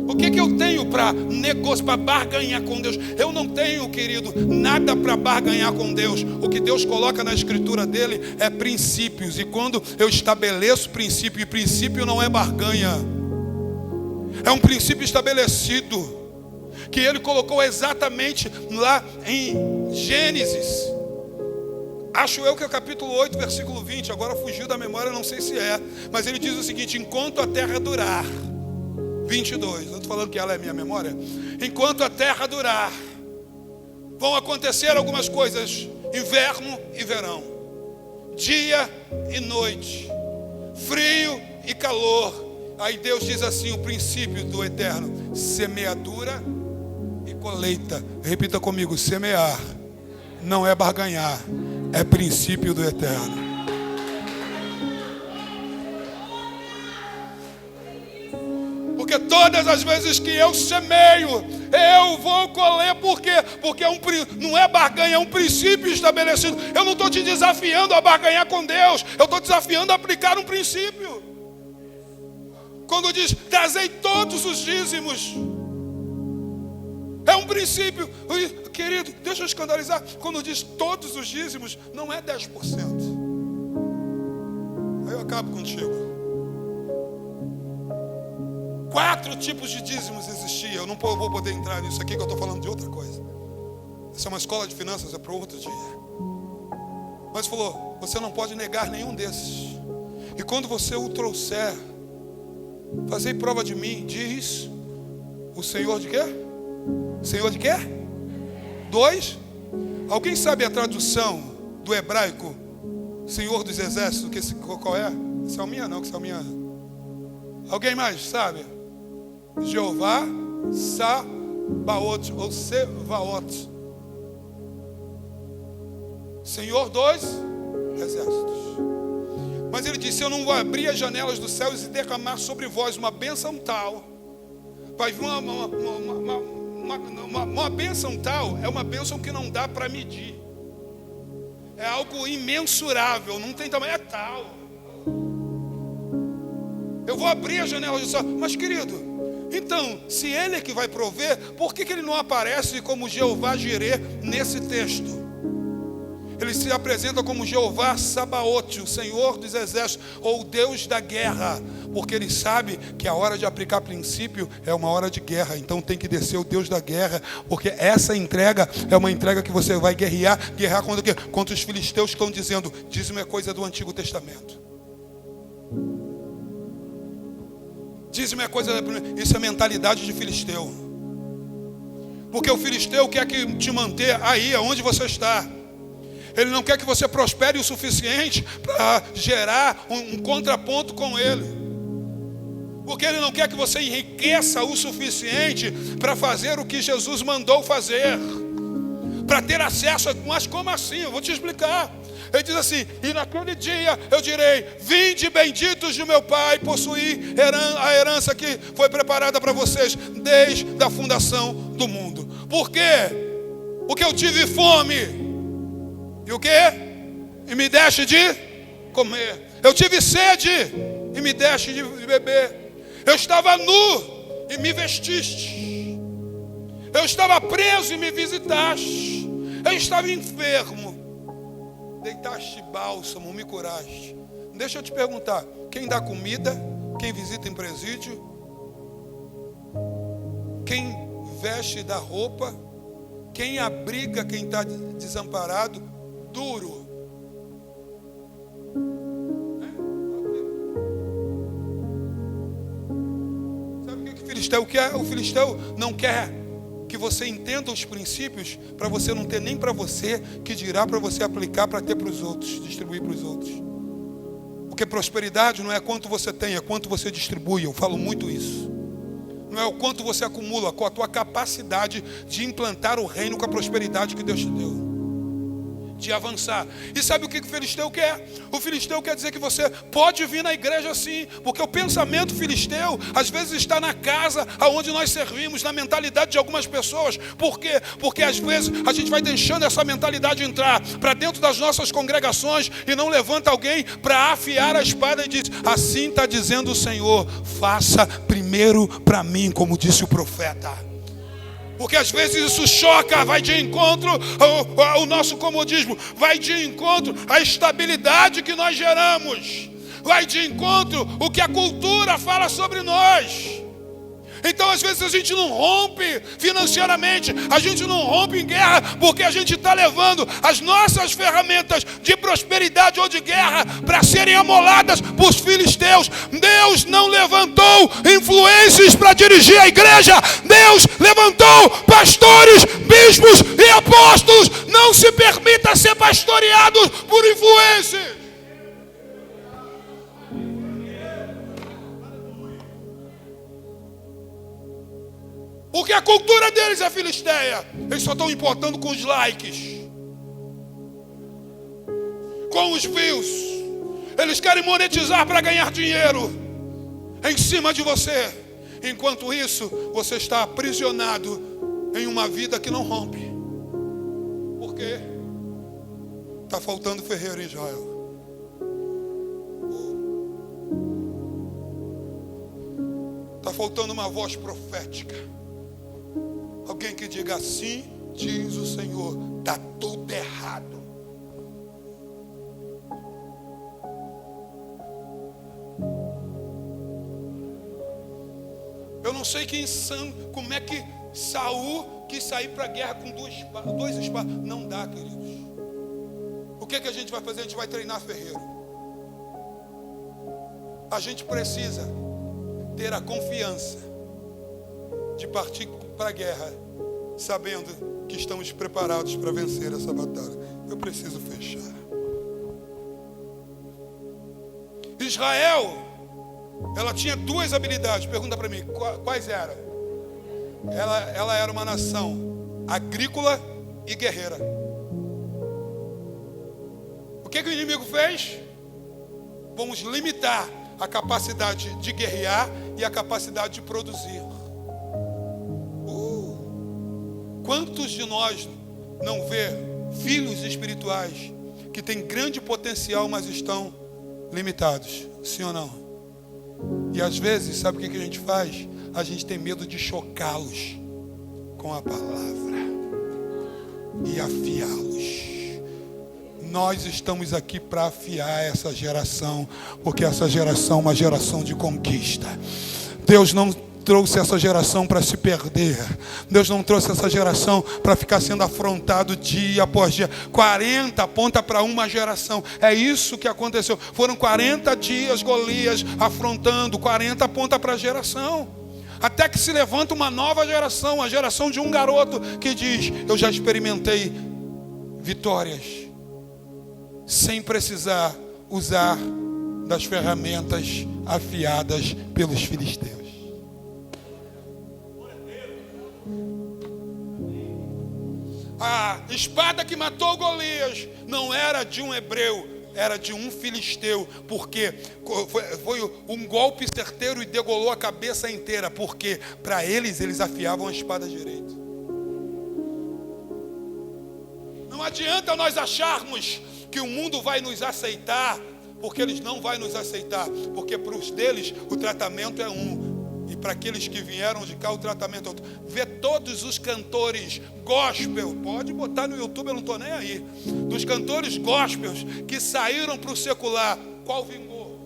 O que eu tenho para negociar, para barganhar com Deus? Eu não tenho, querido, nada para barganhar com Deus. O que Deus coloca na escritura dele é princípios. E quando eu estabeleço princípio, e princípio não é barganha, é um princípio estabelecido, que ele colocou exatamente lá em Gênesis. Acho eu que é o capítulo 8, versículo 20. Agora fugiu da memória, não sei se é. Mas ele diz o seguinte, enquanto a terra durar. 22, eu estou falando que ela é minha memória. Enquanto a terra durar, vão acontecer algumas coisas. Inverno e verão. Dia e noite. Frio e calor. Aí Deus diz assim, o princípio do eterno, semeadura e colheita. Repita comigo, semear não é barganhar, é princípio do eterno. Porque todas as vezes que eu semeio, eu vou colher. Por quê? Porque não é barganha, é um princípio estabelecido. Eu não estou te desafiando a barganhar com Deus, eu estou desafiando a aplicar um princípio. Quando diz, trazei todos os dízimos, é um princípio. Querido, deixa eu escandalizar. Quando diz todos os dízimos, não é 10%. Aí eu acabo contigo. 4 tipos de dízimos existiam. Eu não vou poder entrar nisso aqui, que eu estou falando de outra coisa. Essa é uma escola de finanças, é para outro dia. Mas falou, você não pode negar nenhum desses. E quando você o trouxer, fazei prova de mim, diz o Senhor de quê? Senhor de quê? 2. Alguém sabe a tradução do hebraico Senhor dos Exércitos? Qual é? Salminha não, que salminha. Alguém mais sabe? Jeová Sabaoth ou Sevaot. Senhor dos exércitos. Mas ele disse: eu não vou abrir as janelas dos céus e derramar sobre vós uma bênção tal. Vai vir uma bênção tal, é uma bênção que não dá para medir. É algo imensurável, não tem tamanho, é tal. Eu vou abrir as janelas do céu. Mas querido, então, se ele é que vai prover, por que ele não aparece como Jeová Jirê nesse texto? Ele se apresenta como Jeová Sabaote, o Senhor dos Exércitos, ou o Deus da guerra, porque ele sabe que a hora de aplicar princípio é uma hora de guerra, então tem que descer o Deus da guerra, porque essa entrega é uma entrega que você vai guerrear contra o quê? Contra os filisteus que estão dizendo: dízimo é coisa do Antigo Testamento. Dízimo é coisa, isso é mentalidade de filisteu, porque o filisteu quer que te manter aí onde você está. Ele não quer que você prospere o suficiente para gerar um contraponto com ele. Porque ele não quer que você enriqueça o suficiente para fazer o que Jesus mandou fazer. Para ter acesso. Mas como assim? Eu vou te explicar. Ele diz assim: e naquele dia eu direi: vinde benditos de meu Pai, possuí a herança que foi preparada para vocês desde a fundação do mundo. Por quê? Porque eu tive fome. E o quê? E me deste de comer. Eu tive sede e me deste de beber. Eu estava nu e me vestiste. Eu estava preso e me visitaste. Eu estava enfermo, deitaste bálsamo, me curaste. Deixa eu te perguntar: quem dá comida, quem visita em presídio, quem veste e dá roupa, quem abriga quem está desamparado, duro. Sabe o que o filisteu quer? O filisteu não quer que você entenda os princípios para você não ter nem para você, que dirá para você aplicar para ter para os outros, distribuir para os outros. Porque prosperidade não é quanto você tem, é quanto você distribui. Eu falo muito isso. Não é o quanto você acumula, com a tua capacidade de implantar o reino com a prosperidade que Deus te deu, de avançar. E sabe o que o filisteu quer? O filisteu quer dizer que você pode vir na igreja sim, porque o pensamento filisteu às vezes está na casa aonde nós servimos, na mentalidade de algumas pessoas. Por quê? Porque às vezes a gente vai deixando essa mentalidade entrar para dentro das nossas congregações e não levanta alguém para afiar a espada e diz: assim está dizendo o Senhor, faça primeiro para mim, como disse o profeta. Porque às vezes isso choca, vai de encontro ao nosso comodismo, vai de encontro à estabilidade que nós geramos, vai de encontro o que a cultura fala sobre nós. Então às vezes a gente não rompe financeiramente, a gente não rompe em guerra, porque a gente está levando as nossas ferramentas de prosperidade ou de guerra para serem amoladas por os filisteus. Deus não levantou influências para dirigir a igreja. Deus levantou pastores, bispos e apóstolos. Não se permita ser pastoreado por influências. Porque a cultura deles é filisteia. Eles só estão importando com os likes, com os views. Eles querem monetizar para ganhar dinheiro em cima de você. Enquanto isso, você está aprisionado em uma vida que não rompe. Por quê? Está faltando ferreiro em Israel. Está faltando uma voz profética. Alguém que diga: assim diz o Senhor, está tudo errado. Eu não sei como é que Saul quis sair para a guerra com duas espadas. Não dá, queridos. O que a gente vai fazer? A gente vai treinar ferreiro. A gente precisa ter a confiança de partir para a guerra, sabendo que estamos preparados para vencer essa batalha. Eu preciso fechar. Israel, ela tinha duas habilidades. Pergunta para mim, quais eram? Ela era uma nação agrícola e guerreira. O O que o inimigo fez? Vamos limitar a capacidade de guerrear e a capacidade de produzir. Quantos de nós não vê filhos espirituais que têm grande potencial, mas estão limitados? Sim ou não? E às vezes, sabe o que a gente faz? A gente tem medo de chocá-los com a palavra e afiá-los. Nós estamos aqui para afiar essa geração, porque essa geração é uma geração de conquista. Deus não trouxe essa geração para se perder. Deus não trouxe essa geração para ficar sendo afrontado dia após dia. 40 aponta para uma geração. É isso que aconteceu. Foram 40 dias Golias afrontando. 40 aponta para a geração. Até que se levanta uma nova geração. A geração de um garoto que diz: eu já experimentei vitórias sem precisar usar das ferramentas afiadas pelos filisteus. A espada que matou Golias não era de um hebreu, era de um filisteu, porque foi um golpe certeiro e degolou a cabeça inteira, porque para eles afiavam a espada direita. Não adianta nós acharmos que o mundo vai nos aceitar, porque eles não vão nos aceitar, porque para os deles o tratamento é um, e para aqueles que vieram de cá o tratamento é outro. Vê todos os cantores gospel, pode botar no YouTube, eu não estou nem aí, dos cantores gospels que saíram para o secular, qual vingou?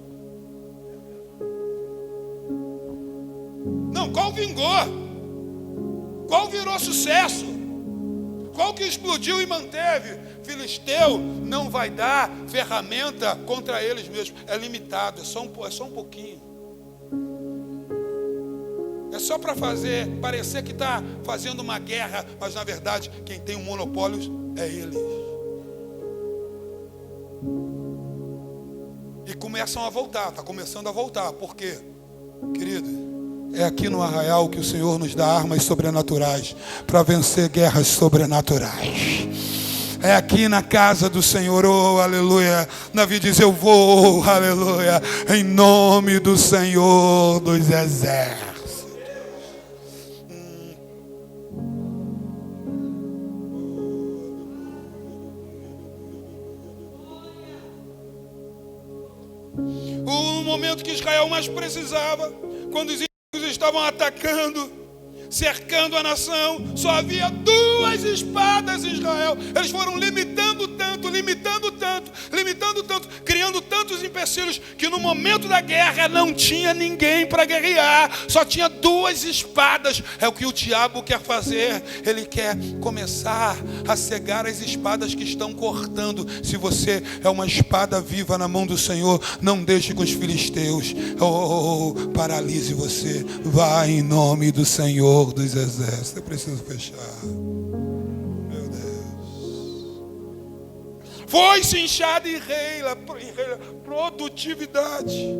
Não, qual vingou? Qual virou sucesso? Qual que explodiu e manteve? Filisteu não vai dar ferramenta contra eles mesmos. É limitado, é só um pouquinho. É só para parecer que está fazendo uma guerra, mas na verdade quem tem um monopólio é eles. E começam a voltar, está começando a voltar. Por quê? Querido, é aqui no Arraial que o Senhor nos dá armas sobrenaturais para vencer guerras sobrenaturais. É aqui na casa do Senhor, oh aleluia. Davi diz: eu vou, aleluia, em nome do Senhor dos exércitos. O momento que Israel mais precisava, quando os inimigos estavam atacando, cercando a nação, só havia 2 espadas em Israel. Eles foram limitando tanto, criando tantos empecilhos, que no momento da guerra não tinha ninguém para guerrear, só tinha 2 espadas. É o que o diabo quer fazer. Ele quer começar a cegar as espadas que estão cortando. Se você é uma espada viva na mão do Senhor, não deixe que os filisteus paralise você. Vá em nome do Senhor dos exércitos. Eu preciso fechar. Meu Deus. Foi-se inchada e reila, produtividade.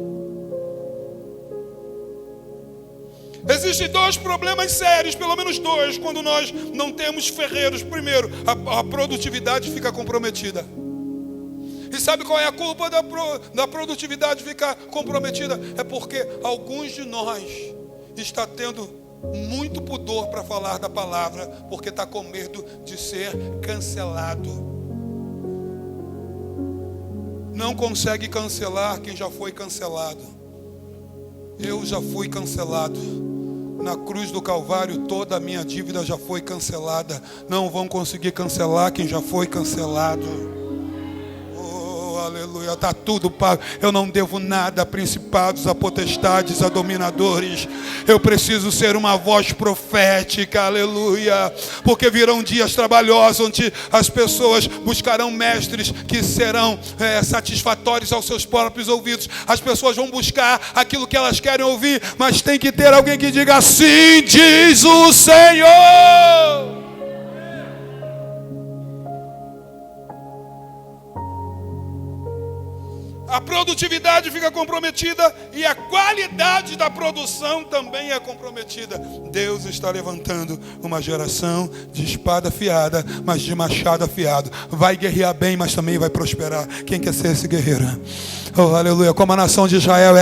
Existem 2 problemas sérios, pelo menos 2, quando nós não temos ferreiros. Primeiro, a produtividade fica comprometida. E sabe qual é a culpa da produtividade ficar comprometida? É porque alguns de nós está tendo muito pudor para falar da palavra, porque está com medo de ser cancelado. Não consegue cancelar quem já foi cancelado. Eu já fui cancelado. Na cruz do Calvário toda a minha dívida já foi cancelada. Não vão conseguir cancelar quem já foi cancelado. Aleluia, está tudo pago. Eu não devo nada a principados, a potestades, a dominadores. Eu preciso ser uma voz profética, aleluia. Porque virão dias trabalhosos, onde as pessoas buscarão mestres que serão satisfatórios aos seus próprios ouvidos. As pessoas vão buscar aquilo que elas querem ouvir, mas tem que ter alguém que diga: assim diz o Senhor. a produtividade fica comprometida e a qualidade da produção também é comprometida. Deus está levantando uma geração de espada afiada, mas de machado afiado. Vai guerrear bem, mas também vai prosperar. Quem quer ser esse guerreiro? Oh, aleluia. Como a nação de Israel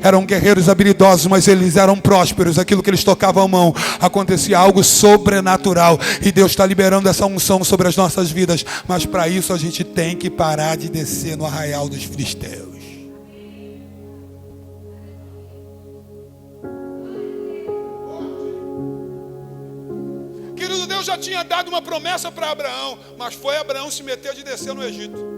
eram guerreiros habilidosos, mas eles eram prósperos. Aquilo que eles tocavam a mão, acontecia algo sobrenatural. E Deus está liberando essa unção sobre as nossas vidas. Mas para isso a gente tem que parar de descer no arraial dos filisteus. Querido, Deus já tinha dado uma promessa para Abraão, mas foi Abraão se meter de descer no Egito.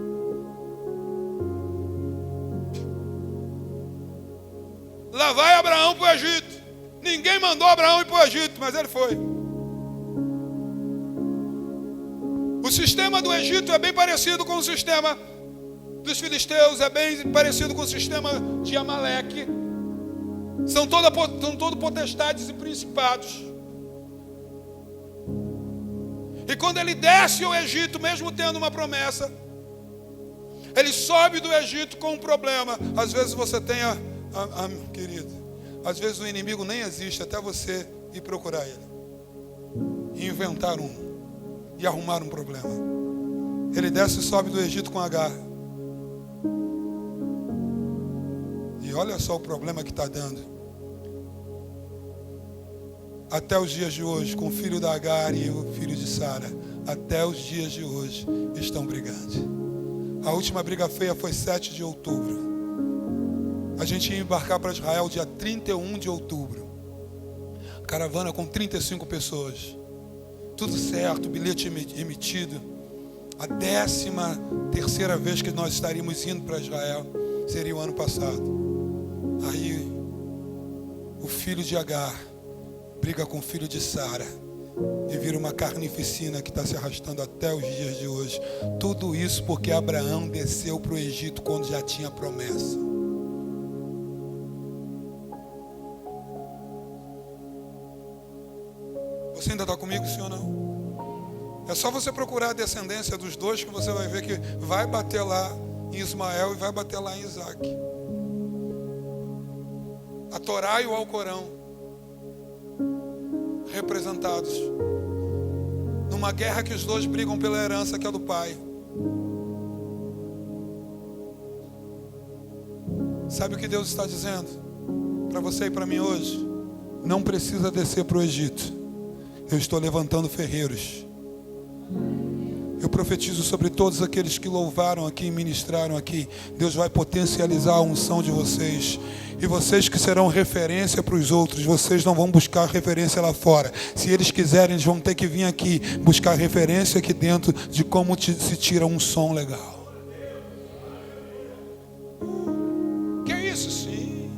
Lá vai Abraão para o Egito. Ninguém mandou Abraão ir para o Egito, mas ele foi. O sistema do Egito é bem parecido com o sistema dos filisteus, é bem parecido com o sistema de Amaleque. São todos potestades e principados. E quando ele desce ao Egito, mesmo tendo uma promessa, ele sobe do Egito com um problema. Às vezes você tem querido, às vezes o inimigo nem existe até você ir procurar ele, e inventar e arrumar um problema. Ele desce e sobe do Egito com Agar. E olha só o problema que está dando. Até os dias de hoje, com o filho da Agar e o filho de Sara, até os dias de hoje estão brigando. A última briga feia foi 7 de outubro. A gente ia embarcar para Israel dia 31 de outubro. Caravana com 35 pessoas. Tudo certo, bilhete emitido. A 13ª vez que nós estaríamos indo para Israel seria o ano passado. Aí o filho de Agar briga com o filho de Sara e vira uma carnificina que está se arrastando até os dias de hoje. Tudo isso porque Abraão desceu para o Egito quando já tinha promessa. Você ainda está comigo, sim ou não? É só você procurar a descendência dos dois que você vai ver que vai bater lá em Ismael e vai bater lá em Isaac. A Torá e o Alcorão representados numa guerra que os dois brigam pela herança que é do pai. Sabe o que Deus está dizendo para você e para mim hoje? Não precisa descer para o Egito. Eu estou levantando ferreiros. Eu profetizo sobre todos aqueles que louvaram aqui e ministraram aqui. Deus vai potencializar a unção de vocês. E vocês que serão referência para os outros, vocês não vão buscar referência lá fora. Se eles quiserem, eles vão ter que vir aqui buscar referência aqui dentro de como se tira um som legal. Que é isso, sim.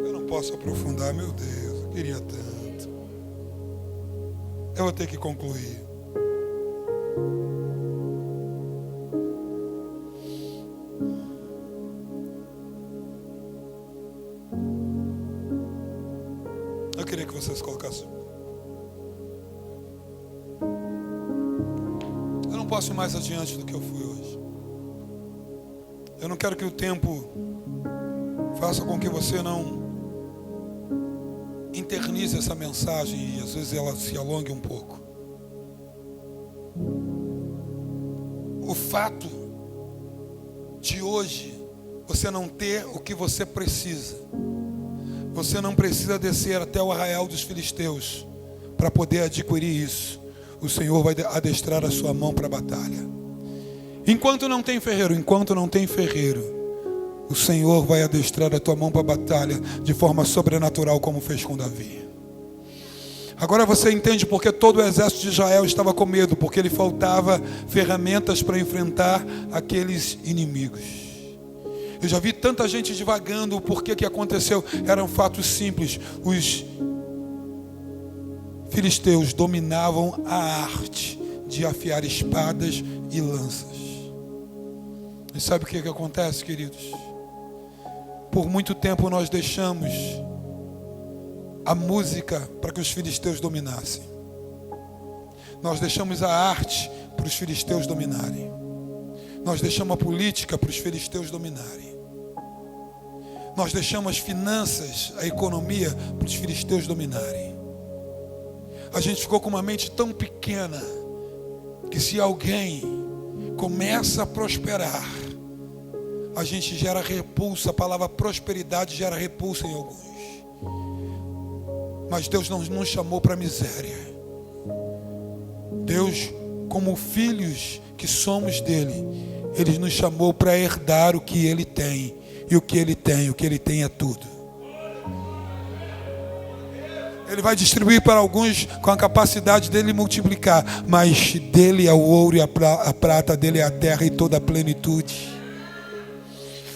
Eu não posso aprofundar, meu Deus, eu queria tanto. Eu vou ter que concluir. Eu queria que vocês colocassem. Eu não posso ir mais adiante do que eu fui hoje. Eu não quero que o tempo faça com que você não internize essa mensagem e às vezes ela se alongue um pouco. O fato de hoje você não ter o que você precisa. Você não precisa descer até o arraial dos filisteus para poder adquirir isso. O Senhor vai adestrar a sua mão para a batalha. Enquanto não tem ferreiro, o Senhor vai adestrar a tua mão para a batalha de forma sobrenatural, como fez com Davi. Agora você entende porque todo o exército de Israel estava com medo, porque lhe faltava ferramentas para enfrentar aqueles inimigos. Eu já vi tanta gente divagando o porquê que aconteceu. Eram fatos simples. Os filisteus dominavam a arte de afiar espadas e lanças. E sabe o que acontece, queridos? Por muito tempo nós deixamos a música para que os filisteus dominassem. Nós deixamos a arte para os filisteus dominarem. Nós deixamos a política para os filisteus dominarem. Nós deixamos as finanças, a economia para os filisteus dominarem. A gente ficou com uma mente tão pequena que se alguém começa a prosperar, a gente gera repulsa. A palavra prosperidade gera repulsa em alguns. Mas Deus não nos chamou para miséria. Deus, como filhos que somos dele, Ele nos chamou para herdar o que Ele tem. E o que Ele tem é tudo. Ele vai distribuir para alguns com a capacidade dele multiplicar, mas dele é o ouro e a prata, dele é a terra e toda a plenitude.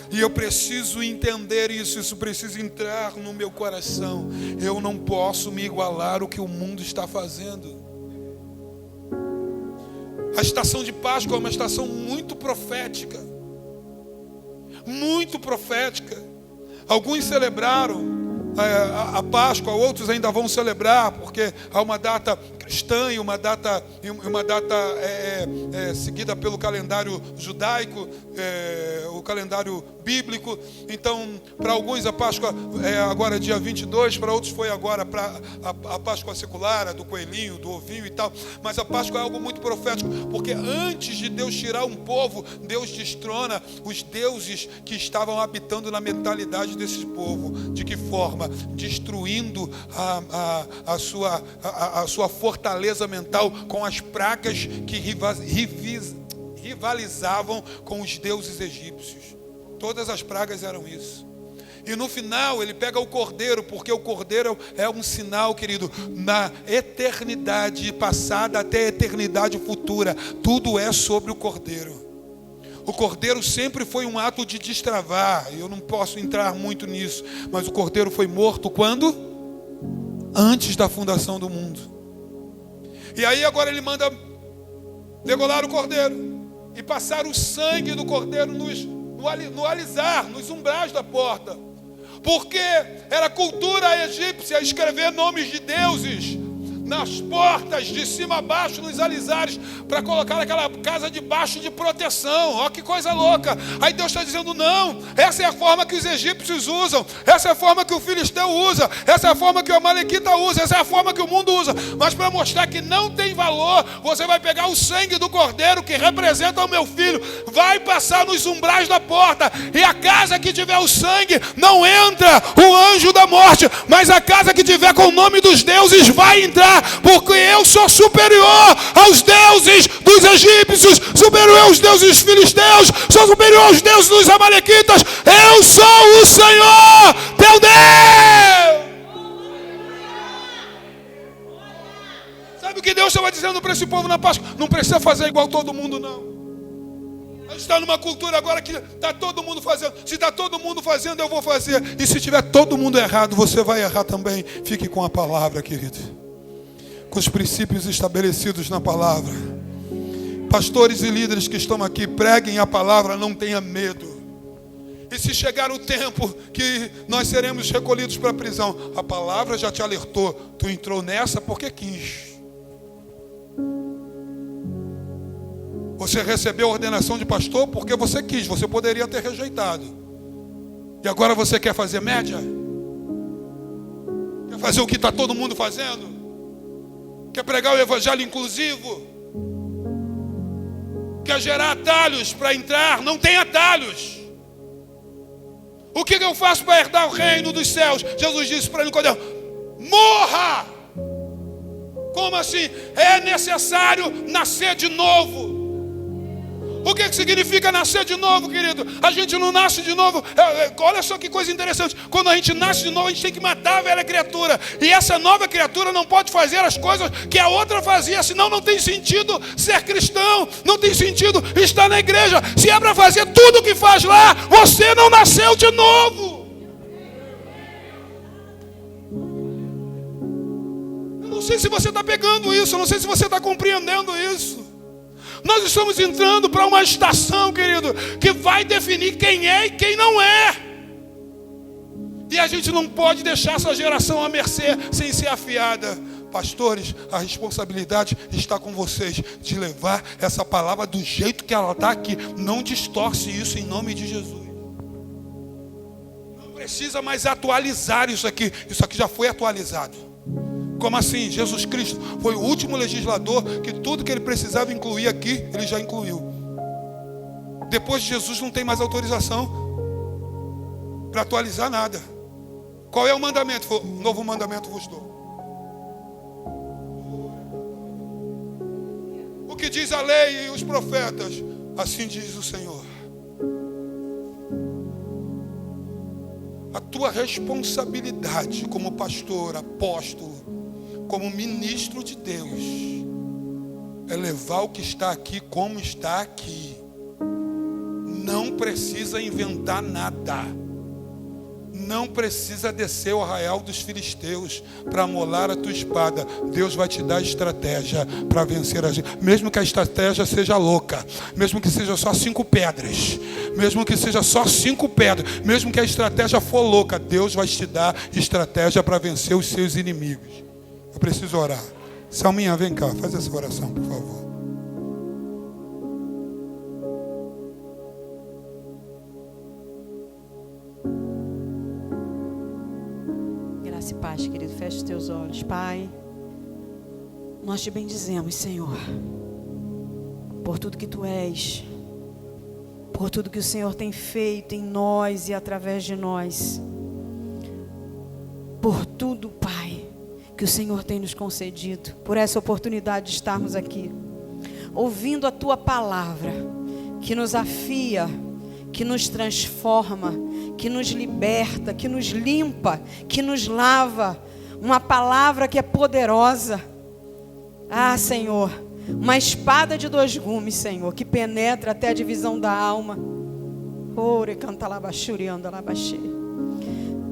E eu preciso entender isso precisa entrar no meu coração. Eu não posso me igualar ao que o mundo está fazendo. A estação de Páscoa é uma estação muito profética. Muito profética. Alguns celebraram a Páscoa, outros ainda vão celebrar, porque há uma data cristã e uma data seguida pelo calendário judaico, o calendário bíblico. Então, para alguns a Páscoa é agora dia 22, para outros foi agora a Páscoa secular, a do coelhinho, do ovinho e tal. Mas a Páscoa é algo muito profético, porque antes de Deus tirar um povo, Deus destrona os deuses que estavam habitando na mentalidade desse povo. De que forma? Destruindo a sua fortaleza mental com as pragas que rivalizavam com os deuses egípcios. Todas as pragas eram isso. E no final ele pega o cordeiro, porque o cordeiro é um sinal, querido, na eternidade passada até a eternidade futura. Tudo é sobre o cordeiro. O cordeiro sempre foi um ato de destravar. Eu não posso entrar muito nisso, mas o cordeiro foi morto quando? Antes da fundação do mundo. E aí agora ele manda degolar o cordeiro e passar o sangue do cordeiro no alizar, nos umbrais da porta. Porque era cultura egípcia escrever nomes de deuses nas portas, de cima a baixo, nos alizares, para colocar aquela casa de baixo de proteção. Ó, que coisa louca. Aí Deus está dizendo, não, essa é a forma que os egípcios usam, essa é a forma que o filisteu usa, essa é a forma que o amalequita usa, essa é a forma que o mundo usa. Mas para mostrar que não tem valor, você vai pegar o sangue do cordeiro, que representa o meu filho, vai passar nos umbrais da porta, e a casa que tiver o sangue, não entra o anjo da morte, mas a casa que tiver com o nome dos deuses vai entrar, porque eu sou superior aos deuses dos egípcios, superior aos deuses dos filisteus, sou superior aos deuses dos amalequitas. Eu sou o Senhor, teu Deus. Sabe o que Deus estava dizendo para esse povo na Páscoa? Não precisa fazer igual todo mundo, não. A gente está numa cultura agora que está todo mundo fazendo. Se está todo mundo fazendo, eu vou fazer. E se tiver todo mundo errado, você vai errar também. Fique com a palavra, querido, com os princípios estabelecidos na palavra. Pastores e líderes que estão aqui, preguem a palavra, não tenha medo. E se chegar o tempo que nós seremos recolhidos para a prisão, a palavra já te alertou. Tu entrou nessa porque quis. Você recebeu a ordenação de pastor porque você quis. Você poderia ter rejeitado. E agora você quer fazer média? Quer fazer o que está todo mundo fazendo? Quer pregar o evangelho inclusivo? Quer gerar atalhos para entrar? Não tem atalhos. O que eu faço para herdar o reino dos céus? Jesus disse para Nicodemo: morra! Como assim? É necessário nascer de novo. O que significa nascer de novo, querido? A gente não nasce de novo. Olha só que coisa interessante. Quando a gente nasce de novo, a gente tem que matar a velha criatura. E essa nova criatura não pode fazer as coisas que a outra fazia. Senão não tem sentido ser cristão. Não tem sentido estar na igreja. Se é para fazer tudo o que faz lá, você não nasceu de novo. Eu não sei se você está pegando isso. Eu não sei se você está compreendendo isso. Nós estamos entrando para uma estação, querido, que vai definir quem é e quem não é. E a gente não pode deixar essa geração à mercê sem ser afiada. Pastores, a responsabilidade está com vocês de levar essa palavra do jeito que ela está aqui. Não distorce isso em nome de Jesus. Não precisa mais atualizar isso aqui. Isso aqui já foi atualizado. Como assim? Jesus Cristo foi o último legislador que tudo que ele precisava incluir aqui, ele já incluiu. Depois de Jesus não tem mais autorização para atualizar nada. Qual é o mandamento? O novo mandamento vos dou. O que diz a lei e os profetas? Assim diz o Senhor. A tua responsabilidade como pastor, apóstolo, como ministro de Deus, é levar o que está aqui como está aqui. Não precisa inventar nada. Não precisa descer o arraial dos filisteus para amolar a tua espada. Deus vai te dar estratégia para vencer a gente. Mesmo que a estratégia seja louca, mesmo que seja só 5 pedras, mesmo que seja só 5 pedras, mesmo que a estratégia for louca, Deus vai te dar estratégia para vencer os seus inimigos. Eu preciso orar. Salminha, vem cá, faz essa oração, por favor. Graça e paz, querido. Feche os teus olhos. Pai, nós te bendizemos, Senhor, por tudo que Tu és, por tudo que o Senhor tem feito em nós e através de nós, por tudo, Pai, que o Senhor tem nos concedido, por essa oportunidade de estarmos aqui, ouvindo a Tua palavra, que nos afia, que nos transforma, que nos liberta, que nos limpa, que nos lava. Uma palavra que é poderosa. Ah, Senhor, uma espada de 2 gumes, Senhor, que penetra até a divisão da alma.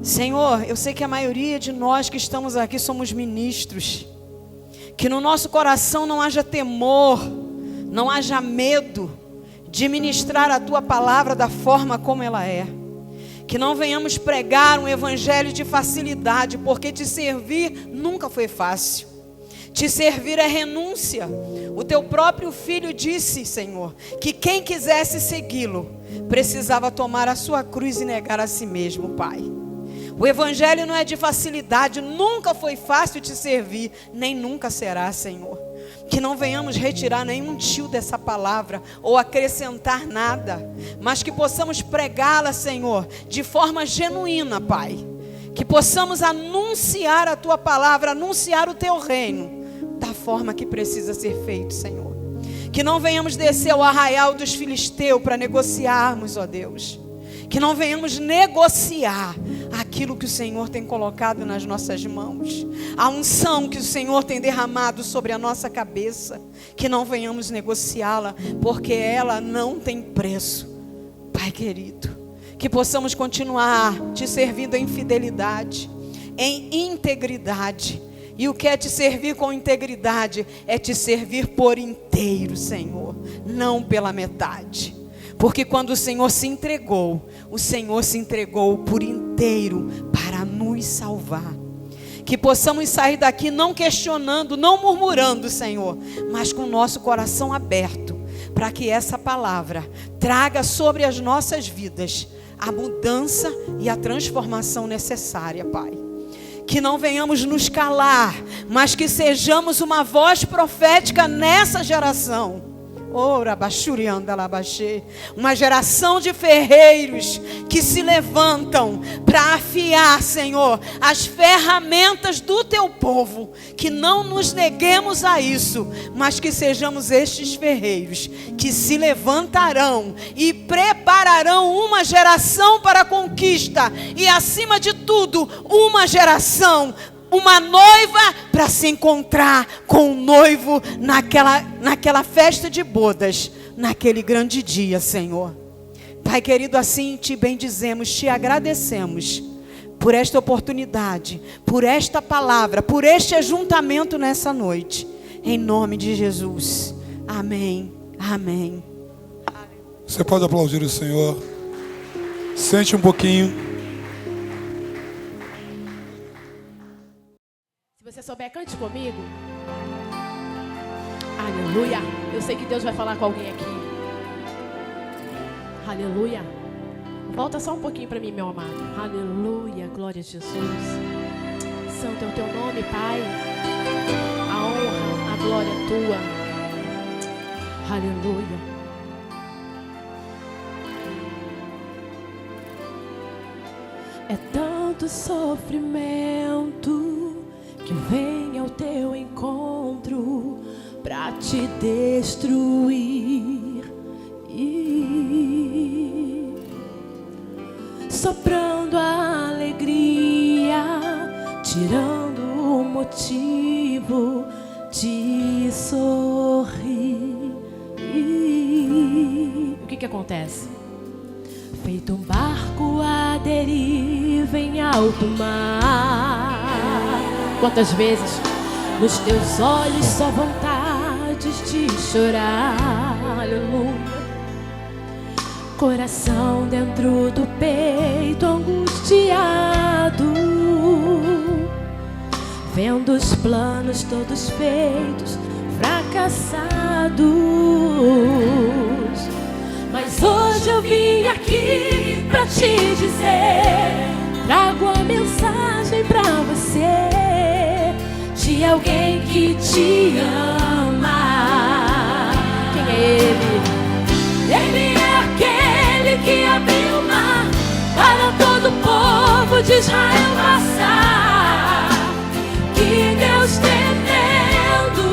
Senhor, eu sei que a maioria de nós que estamos aqui somos ministros. Que no nosso coração não haja temor, não haja medo de ministrar a Tua palavra da forma como ela é. Que não venhamos pregar um evangelho de facilidade, porque te servir nunca foi fácil. Te servir é renúncia. O Teu próprio Filho disse, Senhor, que quem quisesse segui-lo, precisava tomar a sua cruz e negar a si mesmo, Pai. O evangelho não é de facilidade, nunca foi fácil te servir, nem nunca será, Senhor. Que não venhamos retirar nenhum tio dessa palavra ou acrescentar nada, mas que possamos pregá-la, Senhor, de forma genuína, Pai. Que possamos anunciar a Tua palavra, anunciar o Teu reino da forma que precisa ser feito, Senhor. Que não venhamos descer ao arraial dos filisteus para negociarmos, ó Deus. Que não venhamos negociar aquilo que o Senhor tem colocado nas nossas mãos, a unção que o Senhor tem derramado sobre a nossa cabeça, que não venhamos negociá-la, porque ela não tem preço. Pai querido, que possamos continuar te servindo em fidelidade, em integridade. E o que é te servir com integridade é te servir por inteiro, Senhor, não pela metade. Porque quando o Senhor se entregou por inteiro para nos salvar. Que possamos sair daqui não questionando, não murmurando, Senhor, mas com o nosso coração aberto, para que essa palavra traga sobre as nossas vidas a mudança e a transformação necessária, Pai. Que não venhamos nos calar, mas que sejamos uma voz profética nessa geração. Uma geração de ferreiros que se levantam para afiar, Senhor, as ferramentas do Teu povo. Que não nos neguemos a isso, mas que sejamos estes ferreiros que se levantarão e prepararão uma geração para a conquista. E acima de tudo, uma geração, uma noiva para se encontrar com o noivo naquela festa de bodas, naquele grande dia, Senhor. Pai querido, assim te bendizemos, te agradecemos por esta oportunidade, por esta palavra, por este ajuntamento nessa noite. Em nome de Jesus. Amém. Amém. Você pode aplaudir o Senhor. Sente um pouquinho. você souber, cante comigo. Aleluia. Eu sei que Deus vai falar com alguém aqui. Aleluia. Volta só um pouquinho para mim, meu amado. Aleluia. Glória a Jesus. Santo é o teu nome, Pai. A honra, a glória é tua. Aleluia. É tanto sofrimento que vem ao teu encontro pra te destruir, soprando a alegria, tirando o motivo de sorrir. O que acontece? Feito um barco à deriva em alto mar. Quantas vezes nos teus olhos só vontades de chorar. Aleluia. Coração dentro do peito angustiado, vendo os planos todos feitos, fracassados. Mas hoje eu vim aqui pra te dizer, trago a mensagem pra você, de alguém que te ama. Quem é ele? Ele é aquele que abriu o mar para todo o povo de Israel passar. Que Deus tremendo.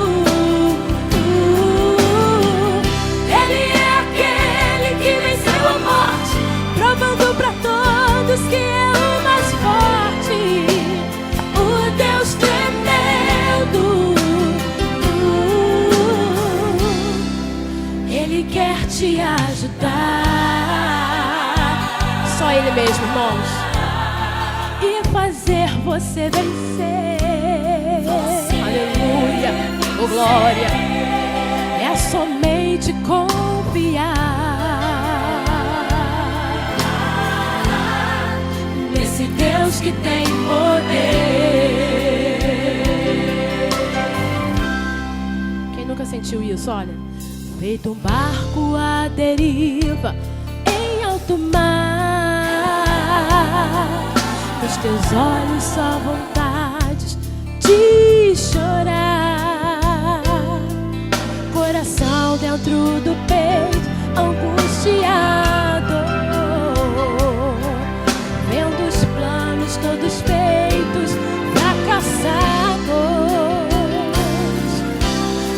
Ele é aquele que venceu a morte, provando para todos que é o mais forte. O Deus tremendo. Ele quer te ajudar. Só Ele mesmo, irmãos. E fazer você vencer. Aleluia, oh glória. É somente confiar nesse Deus que tem poder. Quem nunca sentiu isso, olha. Feito um barco à deriva em alto mar, nos teus olhos só vontades de chorar. Coração dentro do peito angustiado, vendo os planos todos feitos, fracassados.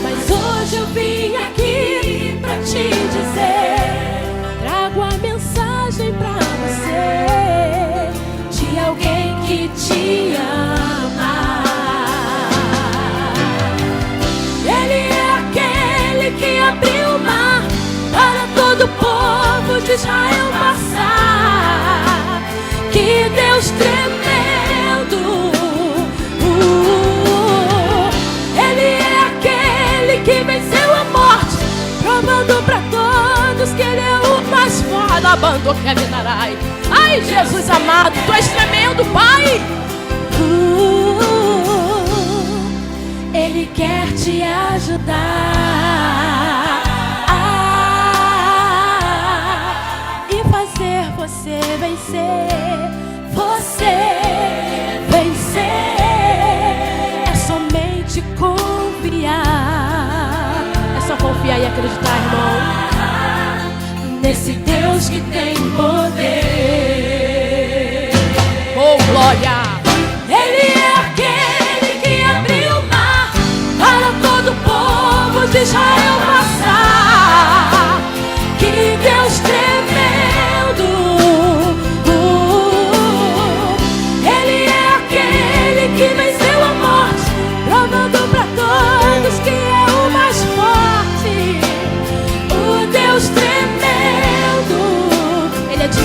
Mas hoje eu vim aqui pra te dizer, trago a mensagem pra você, de alguém que te ama. Ele é aquele que abriu o mar para todo o povo de Israel passar. Que Deus tremendo. Ele é aquele que venceu a morte, provando para todos que Ele é o mais forte. Alabando que habitará. Ai, Jesus amado, Tu és tremendo, Pai. Ele quer te ajudar e fazer você vencer. Você vencer é somente confiar. É só confiar e acreditar, irmão, nesse Deus que tem poder. Oh, glória! Ele é aquele que abriu o mar para todo o povo de Israel passar. Que Deus tremendo. Ele é aquele que venceu a morte, provando para todos que é o mais forte. O Deus tremendo. Ele é de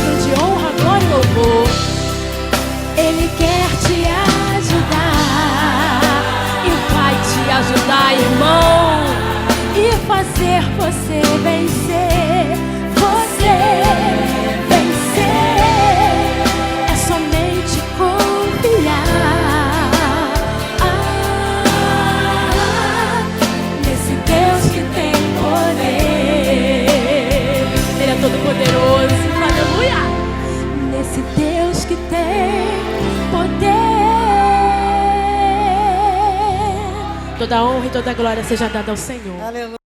Toda honra e toda glória seja dada ao Senhor. Aleluia.